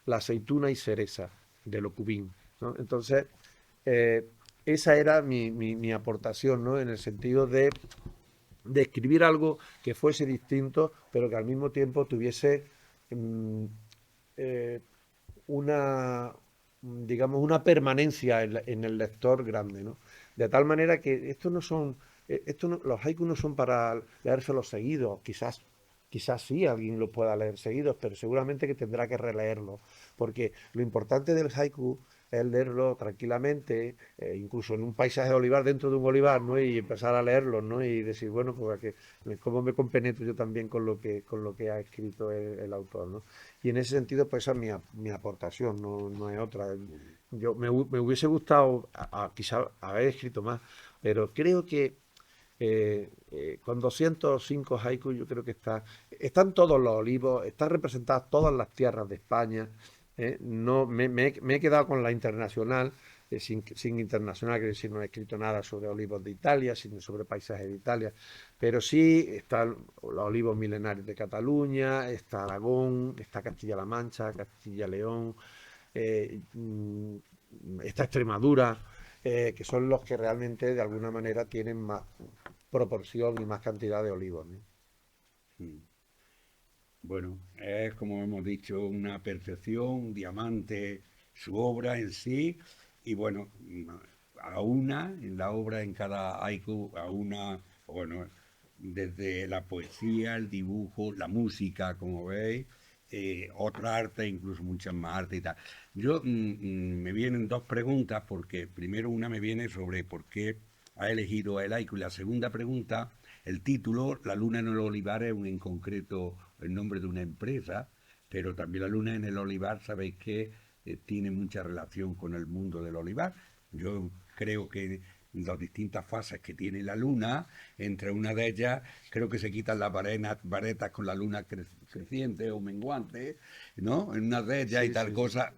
C: la aceituna y cereza de Locubín, ¿no? Entonces, esa era mi aportación, ¿no?, en el sentido de escribir algo que fuese distinto, pero que al mismo tiempo tuviese una, digamos, una permanencia en el lector grande, ¿no? De tal manera que los haikus no son para leérselos seguidos, quizás sí alguien lo pueda leer seguidos, pero seguramente que tendrá que releerlo, porque lo importante del haiku es leerlo tranquilamente, incluso en un paisaje de olivar, dentro de un olivar, ¿no?, y empezar a leerlo, ¿no?, y decir, bueno, pues cómo me compenetro yo también con lo que ha escrito el autor, ¿no? Y en ese sentido, pues esa es mi aportación, no es otra. Me hubiese gustado quizá haber escrito más, pero creo que con 205 haikus yo creo que están todos los olivos, están representadas todas las tierras de España. No, me he quedado con la internacional, sin internacional, quiere decir, no he escrito nada sobre olivos de Italia, sino sobre paisajes de Italia, pero sí están los olivos milenarios de Cataluña, está Aragón, está Castilla-La Mancha, Castilla-León, está Extremadura, que son los que realmente de alguna manera tienen más proporción y más cantidad de olivos, ¿no?
B: Bueno, es como hemos dicho, una perfección, un diamante, su obra en sí, y bueno, en la obra, en cada haiku, bueno, desde la poesía, el dibujo, la música, como veis, otra arte, incluso muchas más artes y tal. Me vienen dos preguntas, porque primero una me viene sobre por qué ha elegido el haiku, y la segunda pregunta, el título, La luna en el olivar, es en concreto el nombre de una empresa, pero también la luna en el olivar, sabéis que tiene mucha relación con el mundo del olivar. Yo creo que las distintas fases que tiene la luna, entre una de ellas, creo que se quitan las varetas con la luna creciente o menguante, ¿no? En una de ellas, sí, y tal, sí, cosa,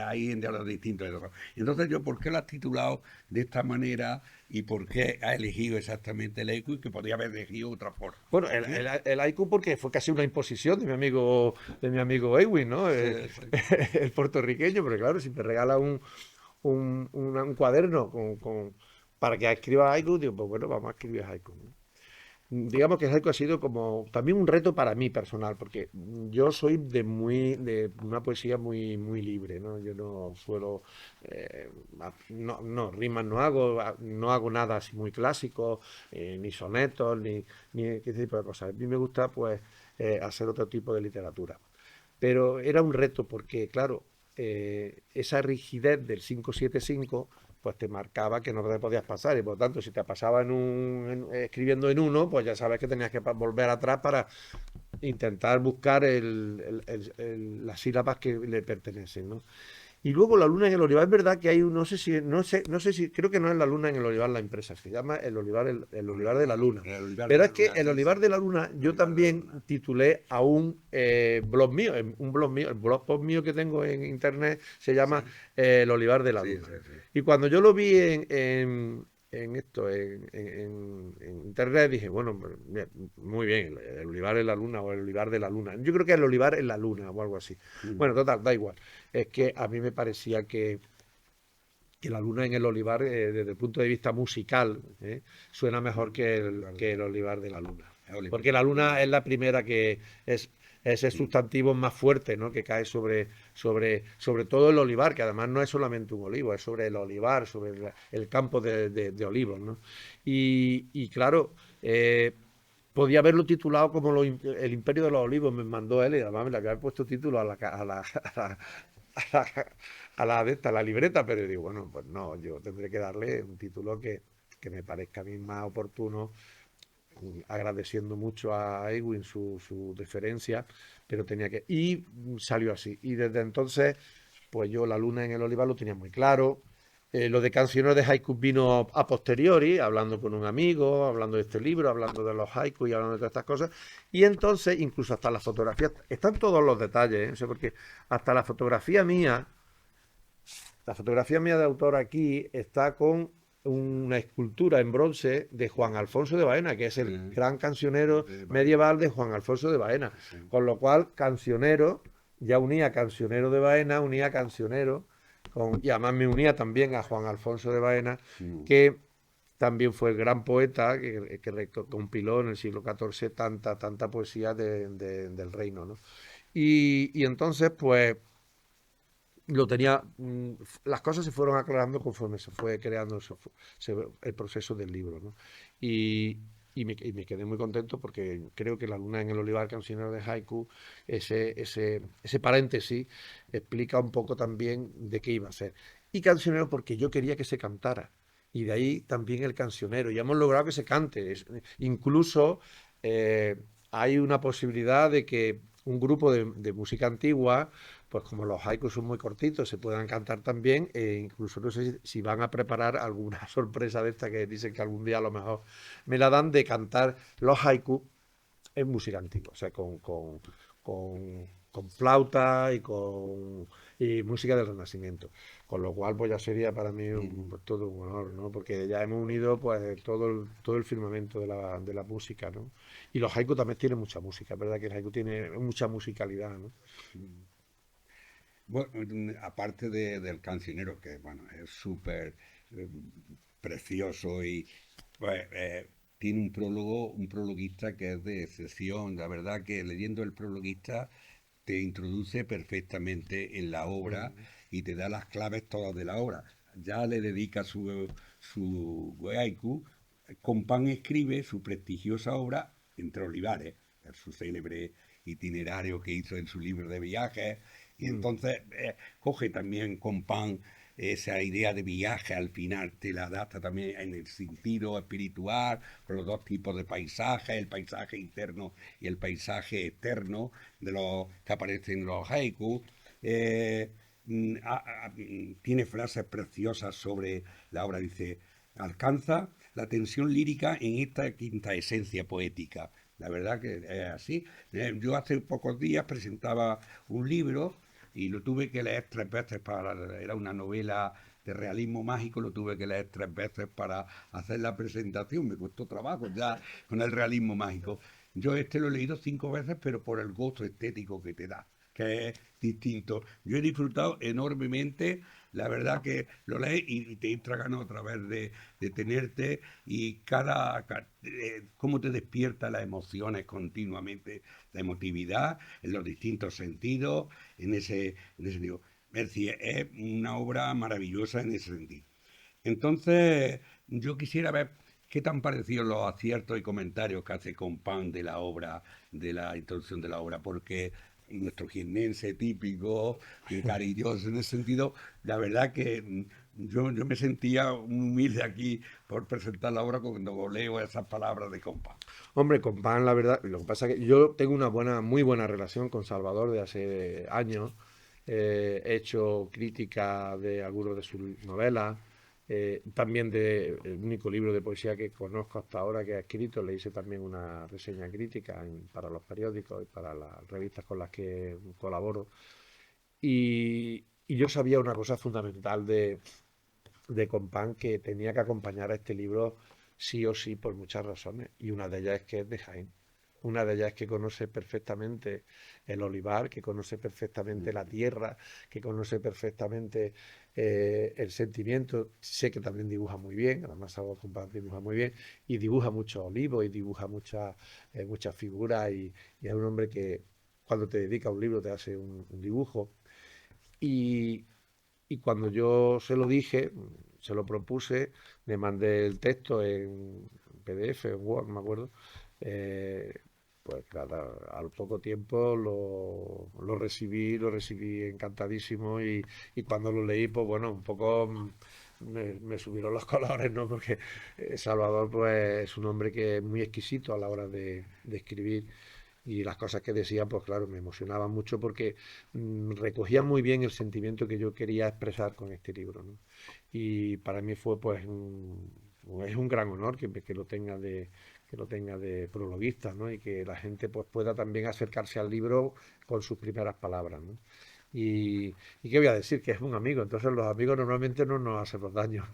B: ahí entre los distintos. Entonces yo, ¿por qué lo has titulado de esta manera y por qué has elegido exactamente el haiku, que podría haber elegido otra forma?
C: Bueno, el haiku porque fue casi una imposición de mi amigo Ewin, ¿no? El puertorriqueño, pero claro, si te regala un cuaderno para que escriba haiku, digo, pues bueno, vamos a escribir haiku, ¿no? Digamos que el haiku ha sido como también un reto para mí personal, porque yo soy de una poesía muy, muy libre, ¿no? Yo no suelo, rimas no hago nada así muy clásico, ni sonetos, ni ese tipo de cosas. A mí me gusta, pues, hacer otro tipo de literatura. Pero era un reto porque, claro, esa rigidez del 5-7-5 pues te marcaba que no te podías pasar, y por lo tanto, si te pasaba escribiendo en uno, pues ya sabes que tenías que volver atrás para intentar buscar las sílabas que le pertenecen, ¿no? Y luego la luna en el olivar, es verdad que hay no sé si, creo que no es la luna en el olivar la empresa, se llama el olivar de la luna. Pero es que el olivar de la luna, yo también titulé a un blog mío, el blog post mío que tengo en internet se llama El olivar de la luna. Sí. Y cuando yo lo vi en internet, dije, bueno, muy bien, el olivar en la luna o el olivar de la luna. Yo creo que el olivar en la luna o algo así. Bueno, total, da igual. Es que a mí me parecía que la luna en el olivar, desde el punto de vista musical, suena mejor que el olivar de la luna. Porque la luna es la primera que es el sustantivo más fuerte, ¿no?, que cae sobre todo el olivar, que además no es solamente un olivo, es sobre el olivar, sobre el campo de olivos, ¿no? Y claro, podía haberlo titulado como El imperio de los olivos, me mandó él, y además me le había puesto título a la libreta, pero digo, bueno, pues no, yo tendré que darle un título que me parezca a mí más oportuno, agradeciendo mucho a Ewing su deferencia, pero tenía que... Y salió así. Y desde entonces, pues yo La luna en el olivar lo tenía muy claro. Lo de Cancionero de Haiku vino a posteriori, hablando con un amigo, hablando de este libro, hablando de los haikus y hablando de todas estas cosas. Y entonces, incluso hasta las fotografías, están todos los detalles, ¿eh? O sea, porque hasta la fotografía mía de autor aquí está con una escultura en bronce de Juan Alfonso de Baena, que es el gran cancionero medieval de Juan Alfonso de Baena. Con lo cual, cancionero, ya unía cancionero de Baena, unía cancionero, y además me unía también a Juan Alfonso de Baena, que también fue el gran poeta que compiló en el siglo XIV tanta poesía del reino, ¿no? Y entonces, pues, lo tenía, las cosas se fueron aclarando conforme se fue creando el proceso del libro, ¿no? Y me quedé muy contento porque creo que La luna en el olivar, Cancionero de Haiku, ese paréntesis explica un poco también de qué iba a ser. Y cancionero porque yo quería que se cantara. Y de ahí también el cancionero. Y hemos logrado que se cante. Incluso hay una posibilidad de que un grupo de música antigua, pues como los haikus son muy cortitos, se puedan cantar también, incluso no sé si van a preparar alguna sorpresa de esta que dicen que algún día a lo mejor me la dan, de cantar los haikus en música antigua, o sea, con flauta y música del Renacimiento. Con lo cual, pues ya sería para mí pues, todo un honor, ¿no? Porque ya hemos unido pues todo el firmamento de la música, ¿no? Y los haikus también tienen mucha música, ¿verdad? Que el haiku tiene mucha musicalidad, ¿no?
B: Bueno, aparte del cancionero, que bueno, es súper precioso y pues, tiene un prologuista que es de excepción. La verdad que leyendo el prologuista te introduce perfectamente en la obra y te da las claves todas de la obra. Ya le dedica su haiku. Compán escribe su prestigiosa obra Entre olivares, su célebre itinerario que hizo en su libro de viajes. Y entonces coge también Compán esa idea de viaje, al final te la adapta también en el sentido espiritual, con los dos tipos de paisajes, el paisaje interno y el paisaje externo de los que aparecen en los haikus. Tiene frases preciosas sobre la obra, dice: alcanza la tensión lírica en esta quinta esencia poética. La verdad que es así. Yo hace pocos días presentaba un libro y lo tuve que leer 3 veces era una novela de realismo mágico, lo tuve que leer 3 veces para hacer la presentación, me costó trabajo ya con el realismo mágico. Yo lo he leído 5 veces, pero por el gozo estético que te da, que es distinto. Yo he disfrutado enormemente, la verdad que lo lees y te entra ganas otra vez de tenerte, y cómo te despierta las emociones continuamente, la emotividad en los distintos sentidos, en ese sentido. Es decir, es una obra maravillosa en ese sentido. Entonces, yo quisiera ver qué tan parecidos los aciertos y comentarios que hace Compán de la obra, de la introducción de la obra, porque nuestro jiennense típico, cariñoso en ese sentido, la verdad que yo me sentía humilde aquí por presentar la obra cuando leo esas palabras de Compán.
C: Hombre, Compán, la verdad, lo que pasa es que yo tengo una muy buena relación con Salvador de hace años. He hecho crítica de algunos de sus novelas, también el único libro de poesía que conozco hasta ahora que ha escrito, le hice también una reseña crítica para los periódicos y para las revistas con las que colaboro. Y yo sabía una cosa fundamental de Compán, que tenía que acompañar a este libro sí o sí por muchas razones, y una de ellas es que es de Jaén. Una de ellas es que conoce perfectamente el olivar, que conoce perfectamente la tierra, que conoce perfectamente el sentimiento. Sé que también dibuja muy bien, además Salvador Compán dibuja muy bien, y dibuja muchos olivos y dibuja muchas figuras, y es un hombre que cuando te dedica a un libro te hace un dibujo. Y, y cuando yo se lo dije, se lo propuse, le mandé el texto en PDF, en Word, no me acuerdo, pues nada, al poco tiempo lo recibí encantadísimo y cuando lo leí, pues bueno, un poco me subieron los colores, ¿no? Porque Salvador, pues es un hombre que es muy exquisito a la hora de escribir. Y las cosas que decía, pues claro, me emocionaban mucho porque recogía muy bien el sentimiento que yo quería expresar con este libro, ¿no? Y para mí fue pues es un gran honor que lo tenga que lo tenga de prologuista, ¿no? Y que la gente pues pueda también acercarse al libro con sus primeras palabras, ¿no? Y qué voy a decir, que es un amigo, entonces los amigos normalmente no nos hacemos daño.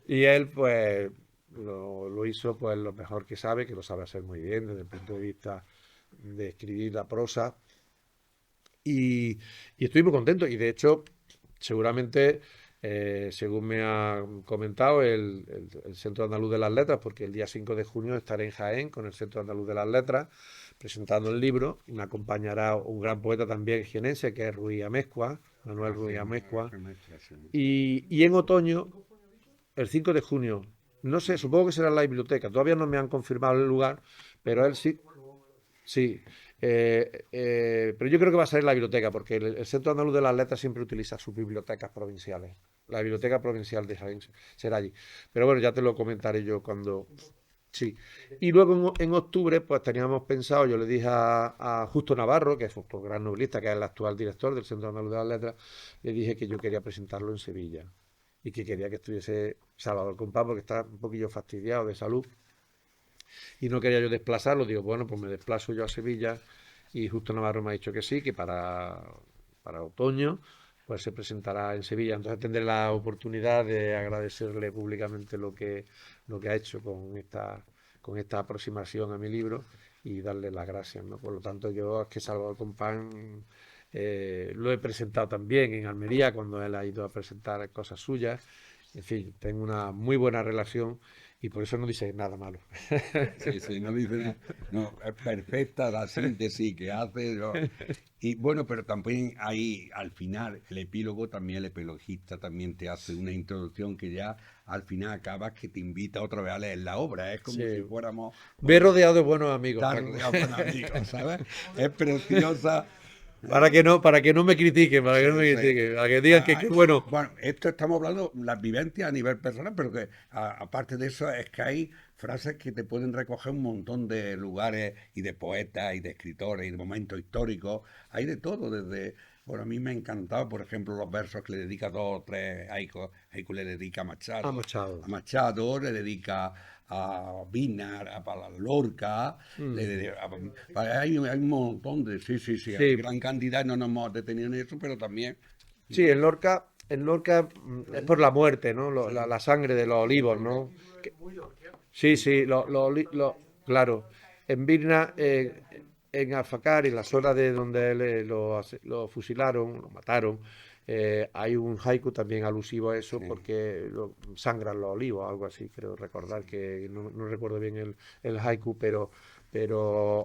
C: Y él pues lo hizo pues lo mejor que sabe, que lo sabe hacer muy bien desde el punto de vista de escribir la prosa. Y estoy muy contento. Y de hecho, seguramente, según me ha comentado el Centro Andaluz de las Letras, porque el día 5 de junio estaré en Jaén con el Centro Andaluz de las Letras presentando el libro. Y me acompañará un gran poeta también jienense, que es Ruiz Amezcua, Manuel Ruiz Amezcua. Y en otoño, el 5 de junio, no sé, supongo que será en la biblioteca. Todavía no me han confirmado el lugar, pero él sí. Sí, pero yo creo que va a ser en la biblioteca, porque el Centro Andaluz de las Letras siempre utiliza sus bibliotecas provinciales. La Biblioteca Provincial de Jaén será allí. Pero bueno, ya te lo comentaré yo cuando... Sí. Y luego en octubre, pues teníamos pensado, yo le dije a Justo Navarro, que es un gran novelista, que es el actual director del Centro Andaluz de las Letras, le dije que yo quería presentarlo en Sevilla y que quería que estuviese Salvador Compás, porque está un poquillo fastidiado de salud. Y no quería yo desplazarlo, digo, bueno, pues me desplazo yo a Sevilla y Justo Navarro me ha dicho que sí, que para otoño pues se presentará en Sevilla. Entonces tendré la oportunidad de agradecerle públicamente lo que ha hecho con esta aproximación a mi libro y darle las gracias, ¿no? Por lo tanto, yo es que Salvador Compán lo he presentado también en Almería cuando él ha ido a presentar cosas suyas. En fin, tengo una muy buena relación y por eso no dice nada malo.
B: Sí, sí, no dice nada. No, es perfecta la síntesis que hace. ¿No? Y bueno, pero también ahí, al final, el epílogo, también el epilogista también te hace una introducción que ya al final acabas que te invita otra vez a leer la obra. Es como
C: Sí.
B: si fuéramos...
C: Ve rodeado de buenos amigos.
B: Estar rodeados de buenos amigos, ¿sabes? Es preciosa.
C: Para que no me critiquen, para que no me critiquen, para que digan que bueno.
B: Bueno, esto estamos hablando de las vivencias a nivel personal, pero que aparte de eso es que hay frases que te pueden recoger un montón de lugares y de poetas y de escritores y de momentos históricos. Hay de todo, desde... Bueno, a mí me ha encantado, por ejemplo, los versos que le dedica 2 o 3 haiku le dedica a Machado. A Machado, le dedica a Vinar, a Lorca, hay un montón de, sí, hay gran cantidad, no nos hemos detenido en eso, pero también...
C: Sí, en Lorca es por la muerte, ¿no? La sangre de los olivos, ¿no? Sí, claro. En Virna, en Alfacar, en la zona de donde él lo fusilaron, lo mataron, hay un haiku también alusivo a eso, porque sangran los olivos, algo así, creo recordar, que no recuerdo bien el haiku, pero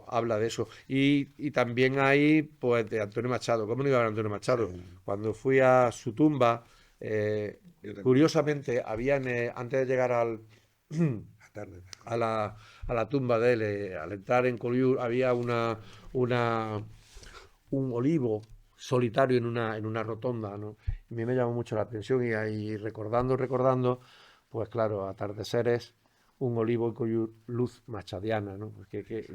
C: habla de eso. Y también hay, pues, de Antonio Machado. ¿Cómo no iba a ver Antonio Machado? Cuando fui a su tumba, curiosamente, antes de llegar a la tumba de él, al entrar en Collioure, había un olivo solitario en una rotonda, ¿no? Y a mí me llamó mucho la atención y ahí recordando, pues claro, atardeceres, un olivo y con luz machadiana, ¿no? Porque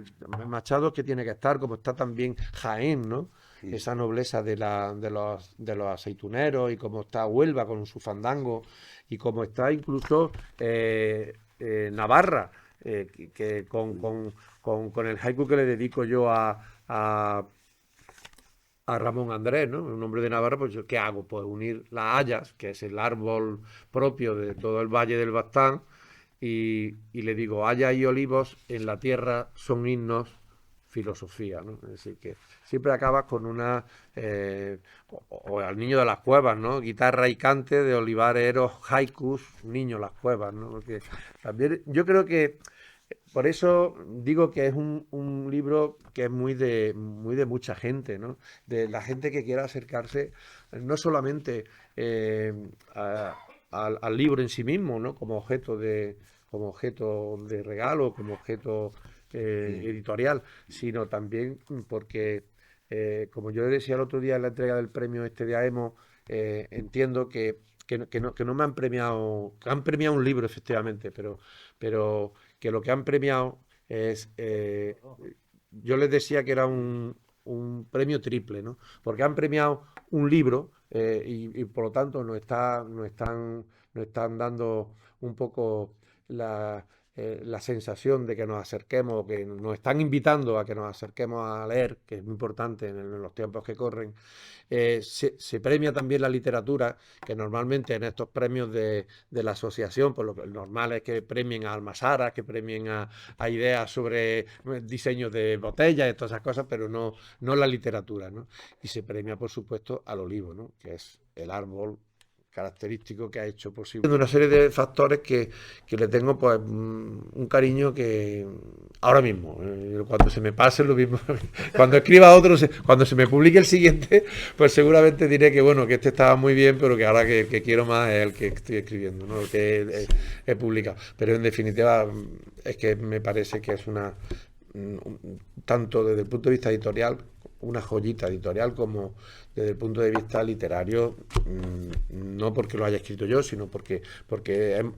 C: Machado es que tiene que estar, como está también Jaén, ¿no? Sí. Esa nobleza de los aceituneros, y como está Huelva con su fandango, y como está incluso Navarra, que con el haiku que le dedico yo a Ramón Andrés, ¿no? Un hombre de Navarra, pues ¿qué hago? Pues unir las hayas, que es el árbol propio de todo el Valle del Baztán, y le digo, hayas y olivos en la tierra son himnos, filosofía, ¿no? Es decir, que siempre acabas con una... o al niño de las cuevas, ¿no? Guitarra y cante de olivareros, haikus, niño de las cuevas, ¿no? Porque también yo creo que por eso digo que es un libro que es muy de mucha gente, ¿no? De la gente que quiera acercarse no solamente al libro en sí mismo, ¿no? Como objeto de regalo, como objeto editorial, sino también porque, como yo decía el otro día en la entrega del premio de AEMO, entiendo que no me han premiado, que han premiado un libro efectivamente, pero que lo que han premiado es, yo les decía que era un premio triple, ¿no? Porque han premiado un libro y por lo tanto nos están dando un poco la sensación de que nos acerquemos, que nos están invitando a que nos acerquemos a leer, que es muy importante en los tiempos que corren. Se premia también la literatura, que normalmente en estos premios de la asociación, pues lo normal es que premien a almazaras, que premien a ideas sobre diseños de botellas y todas esas cosas, pero no la literatura, ¿no? Y se premia, por supuesto, al olivo, ¿no? Que es el árbol característico que ha hecho posible una serie de factores que le tengo pues un cariño que ahora mismo, cuando se me pase lo mismo, cuando escriba otro, cuando se me publique el siguiente, pues seguramente diré que bueno, que este estaba muy bien, pero que ahora que quiero más es el que estoy escribiendo, ¿no? El que he publicado. Pero en definitiva es que me parece que es tanto desde el punto de vista editorial, una joyita editorial, como desde el punto de vista literario, no porque lo haya escrito yo, sino porque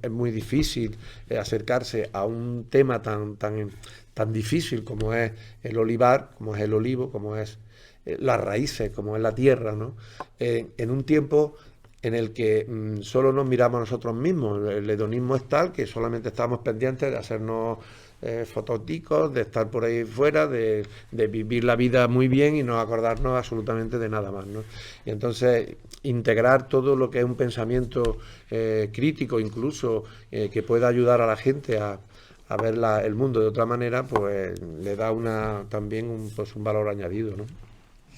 C: es muy difícil acercarse a un tema tan difícil como es el olivar, como es el olivo, como es las raíces, como es la tierra, ¿no? En un tiempo en el que solo nos miramos a nosotros mismos. El hedonismo es tal que solamente estamos pendientes de hacernos fotóticos, de estar por ahí fuera, de vivir la vida muy bien y no acordarnos absolutamente de nada más, ¿no? Y entonces integrar todo lo que es un pensamiento crítico, incluso que pueda ayudar a la gente a ver el mundo de otra manera, pues le da también un valor añadido, ¿no?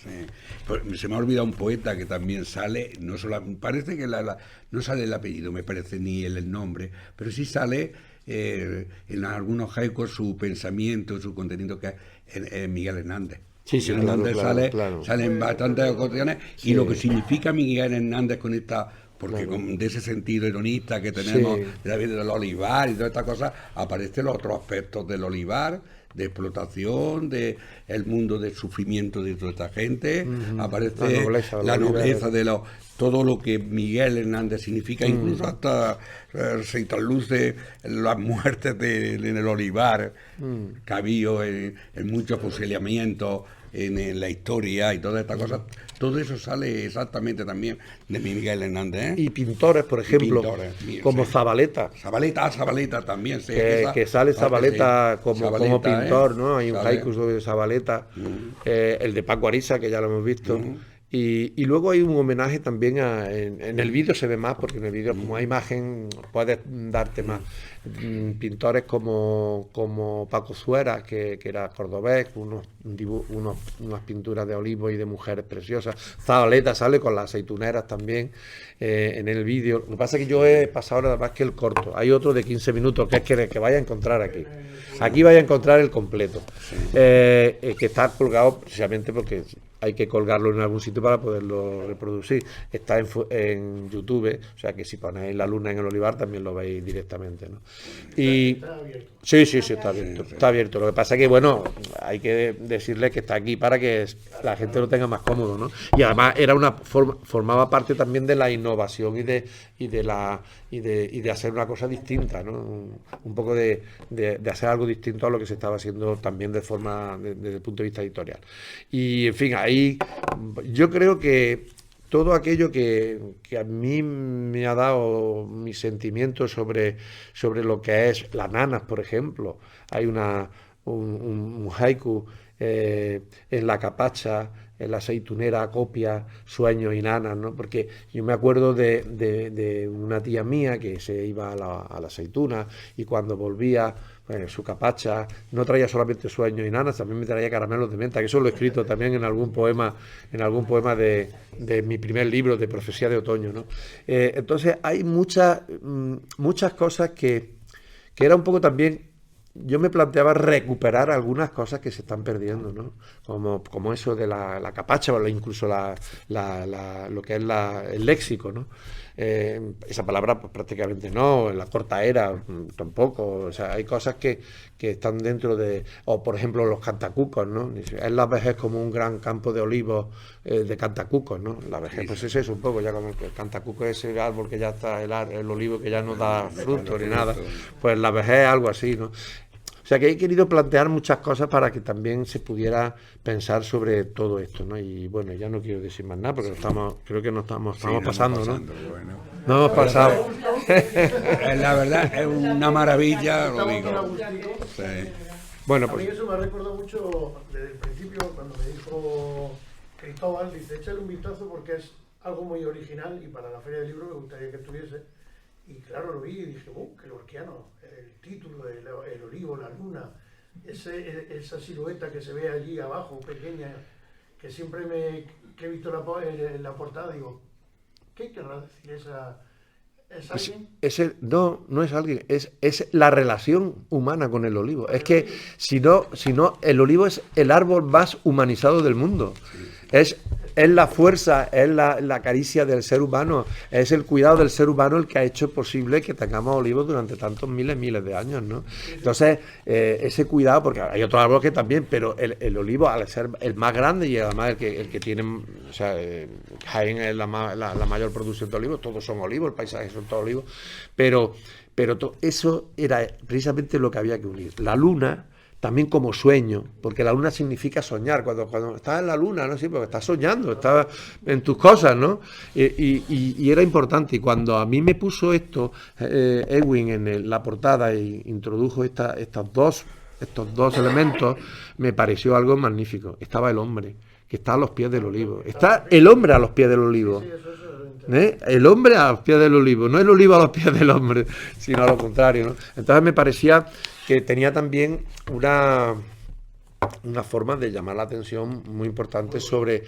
B: Sí. Pues se me ha olvidado un poeta que también sale, parece que no sale el apellido, me parece, ni el nombre, pero sí sale en algunos haikus su pensamiento, su contenido, que es Miguel Hernández.
C: Sí, sí,
B: Miguel Hernández
C: claro.
B: sale en bastantes ocasiones,
C: Sí.
B: y lo que significa Miguel Hernández con esta, porque de ese sentido ironista que tenemos,
C: Sí,
B: de la vida del olivar y todas estas cosas, aparecen los otros aspectos del olivar, de explotación, de el mundo del sufrimiento de toda esta gente, aparece la nobleza de todo lo que Miguel Hernández significa, incluso hasta se trasluce las muertes en el olivar que ha habido en muchos fusilamientos en la historia y todas estas cosas. Todo eso sale exactamente también de Miguel Hernández, ¿eh?
C: Y pintores, por ejemplo, como
B: sí.
C: Zabaleta.
B: Zabaleta también, sí,
C: Que sale Zabaleta,
B: sí.
C: como
B: Zabaleta,
C: pintor, ¿no? Hay un
B: sale.
C: haiku de Zabaleta, el de Paco Ariza, que ya lo hemos visto. Y luego hay un homenaje también en el vídeo se ve más, porque en el vídeo, como hay imagen, puedes darte más. Pintores como Paco Zuera, que era cordobés, unas pinturas de olivos y de mujeres preciosas. Zabaleta sale con las aceituneras también en el vídeo. Lo que pasa es que yo he pasado nada más que el corto. Hay otro de 15 minutos que es que vaya a encontrar aquí. Aquí vaya a encontrar el completo, que está colgado precisamente porque hay que colgarlo en algún sitio para poderlo reproducir. Está en YouTube, o sea que si ponéis La luna en el olivar también lo veis directamente, ¿no? Y sí, está abierto, está abierto. Lo que pasa es que, bueno, hay que decirle que está aquí para que la gente lo tenga más cómodo, ¿no? Y además formaba parte también de la innovación y de hacer una cosa distinta, ¿no? Un poco de hacer algo distinto a lo que se estaba haciendo también desde el punto de vista editorial. Y, en fin, ahí yo creo que todo aquello que a mí me ha dado mis sentimientos sobre lo que es las nanas, por ejemplo. Hay un haiku en la capacha, en la aceitunera, copia, sueños y nanas, ¿no? Porque yo me acuerdo de una tía mía que se iba a la aceituna y cuando volvía, su capacha no traía solamente sueños y nanas, también me traía caramelos de menta, que eso lo he escrito también en algún poema de mi primer libro de Profecía de Otoño, ¿no? Entonces hay muchas cosas que era un poco también yo me planteaba recuperar algunas cosas que se están perdiendo, ¿no? Como eso de la capacha, o incluso lo que es el léxico, ¿no? Esa palabra pues, prácticamente no, en la corta era tampoco, o sea, hay cosas que están dentro de, o por ejemplo los cantacucos, ¿no? Es la vejez como un gran campo de olivos de cantacucos, ¿no? La vejez pues es eso un poco, ya como que el cantacuco es ese árbol que ya está, el olivo que ya no da fruto ni nada, pues la vejez es algo así, ¿no? O sea que he querido plantear muchas cosas para que también se pudiera pensar sobre todo esto, ¿no? Y bueno, ya no quiero decir más nada porque creo que nos estamos pasando, ¿no?
B: Bueno.
C: No hemos pasado.
B: La verdad, es una maravilla, lo digo. Sí.
C: Bueno,
F: a mí
C: pues
F: eso me recordó mucho desde el principio cuando me dijo Cristóbal, dice, échale un vistazo porque es algo muy original y para la Feria del Libro me gustaría que estuviese. Y claro, lo vi y dije, qué lorquiano, el título, el olivo, la luna, esa silueta que se ve allí abajo, pequeña, que siempre que he visto en la portada, digo, ¿qué querrá decir esa? ¿Es alguien?
C: No es alguien, es la relación humana con el olivo. Es que si no, el olivo es el árbol más humanizado del mundo. Es la fuerza, es la caricia del ser humano, es el cuidado del ser humano el que ha hecho posible que tengamos olivos durante tantos miles de años, ¿no? Entonces, ese cuidado, porque hay otros árboles que también, pero el olivo, al ser el más grande y además el que tiene, o sea, Jaén es la mayor producción de olivos, todos son olivos, el paisaje son todos olivos, pero eso era precisamente lo que había que unir. La luna también como sueño, porque la luna significa soñar, cuando estás en la luna, ¿no? Sí, porque estás soñando, estás en tus cosas, ¿no? Y era importante, y cuando a mí me puso esto, Edwin, en la portada, e introdujo estos dos elementos, me pareció algo magnífico. Estaba el hombre, que está a los pies del olivo. Está el hombre a los pies del olivo. El hombre a los pies del olivo, no el olivo a los pies del hombre, sino a lo contrario, ¿no? Entonces me parecía que tenía también una forma de llamar la atención muy importante sobre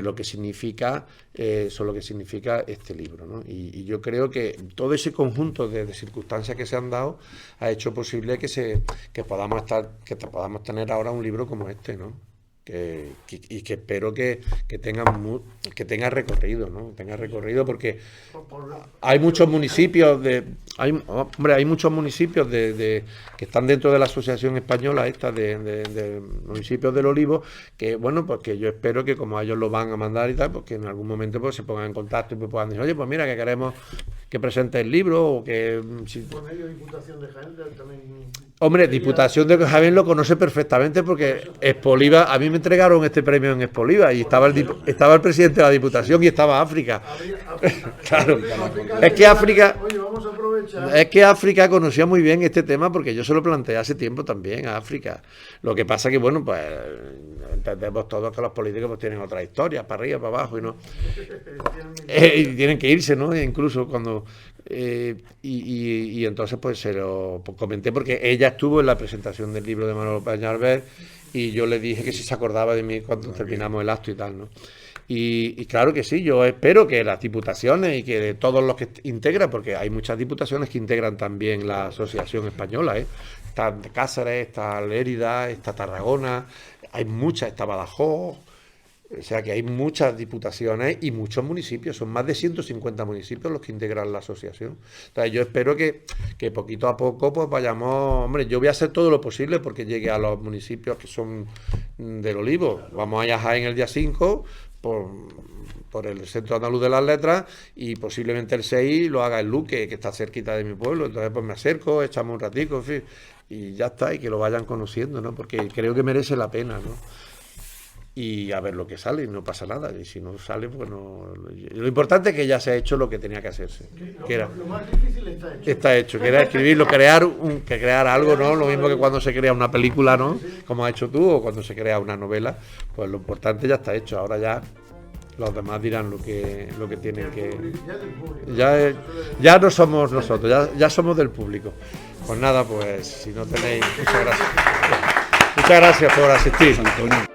C: lo que significa este libro, ¿no? Y yo creo que todo ese conjunto de circunstancias que se han dado ha hecho posible que podamos tener ahora un libro como este, ¿no? Y que espero que tenga recorrido, ¿no? Tenga recorrido porque hay muchos municipios hay muchos municipios que están dentro de la asociación española esta de municipios del Olivo, que bueno, pues que yo espero que como ellos lo van a mandar y tal, pues que en algún momento pues se pongan en contacto y me puedan decir, oye, pues mira que queremos que presente el libro o que
F: por medio de Diputación de Jaén también.
C: Hombre, Diputación de Jaén lo conoce perfectamente porque Expoliva, a mí me entregaron este premio en Expoliva y estaba el presidente de la Diputación y estaba África. Claro. Es que África,
F: oye, vamos a aprovechar.
C: Es que África conocía muy bien este tema porque yo se lo planteé hace tiempo también a África. Lo que pasa que, bueno, pues entendemos todos que los políticos pues tienen otras historias, para arriba, para abajo, y no. Y tienen que irse, ¿no? Incluso cuando. Y entonces pues se lo comenté porque ella estuvo en la presentación del libro de Manuel Peñalver y yo le dije que si se acordaba de mí cuando terminamos el acto y tal, ¿no? Y claro que sí, yo espero que las diputaciones y que de todos los que integran, porque hay muchas diputaciones que integran también la Asociación Española, ¿eh? Está Cáceres, está Lérida, está Tarragona, hay muchas, está Badajoz. O sea que hay muchas diputaciones y muchos municipios, son más de 150 municipios los que integran la asociación. Entonces yo espero que poquito a poco pues vayamos, hombre, yo voy a hacer todo lo posible porque llegue a los municipios que son del Olivo. Vamos a viajar en el día 5 por el Centro Andaluz de las Letras y posiblemente el 6 lo haga en Luque, que está cerquita de mi pueblo. Entonces pues me acerco, echamos un ratico, en fin, y ya está, y que lo vayan conociendo, ¿no? Porque creo que merece la pena, ¿no? Y a ver lo que sale, no pasa nada, y si no sale, pues no. Lo importante es que ya se ha hecho lo que tenía que hacerse.
F: Lo más difícil está hecho.
C: Está hecho, que era escribirlo, crear algo, ¿no? Lo mismo que cuando se crea una película, ¿no? Como has hecho tú, o cuando se crea una novela, pues lo importante ya está hecho. Ahora ya los demás dirán lo que tienen que. Ya no somos nosotros, ya somos del público. Pues nada, pues si no tenéis. Muchas gracias por asistir.
B: Antonio.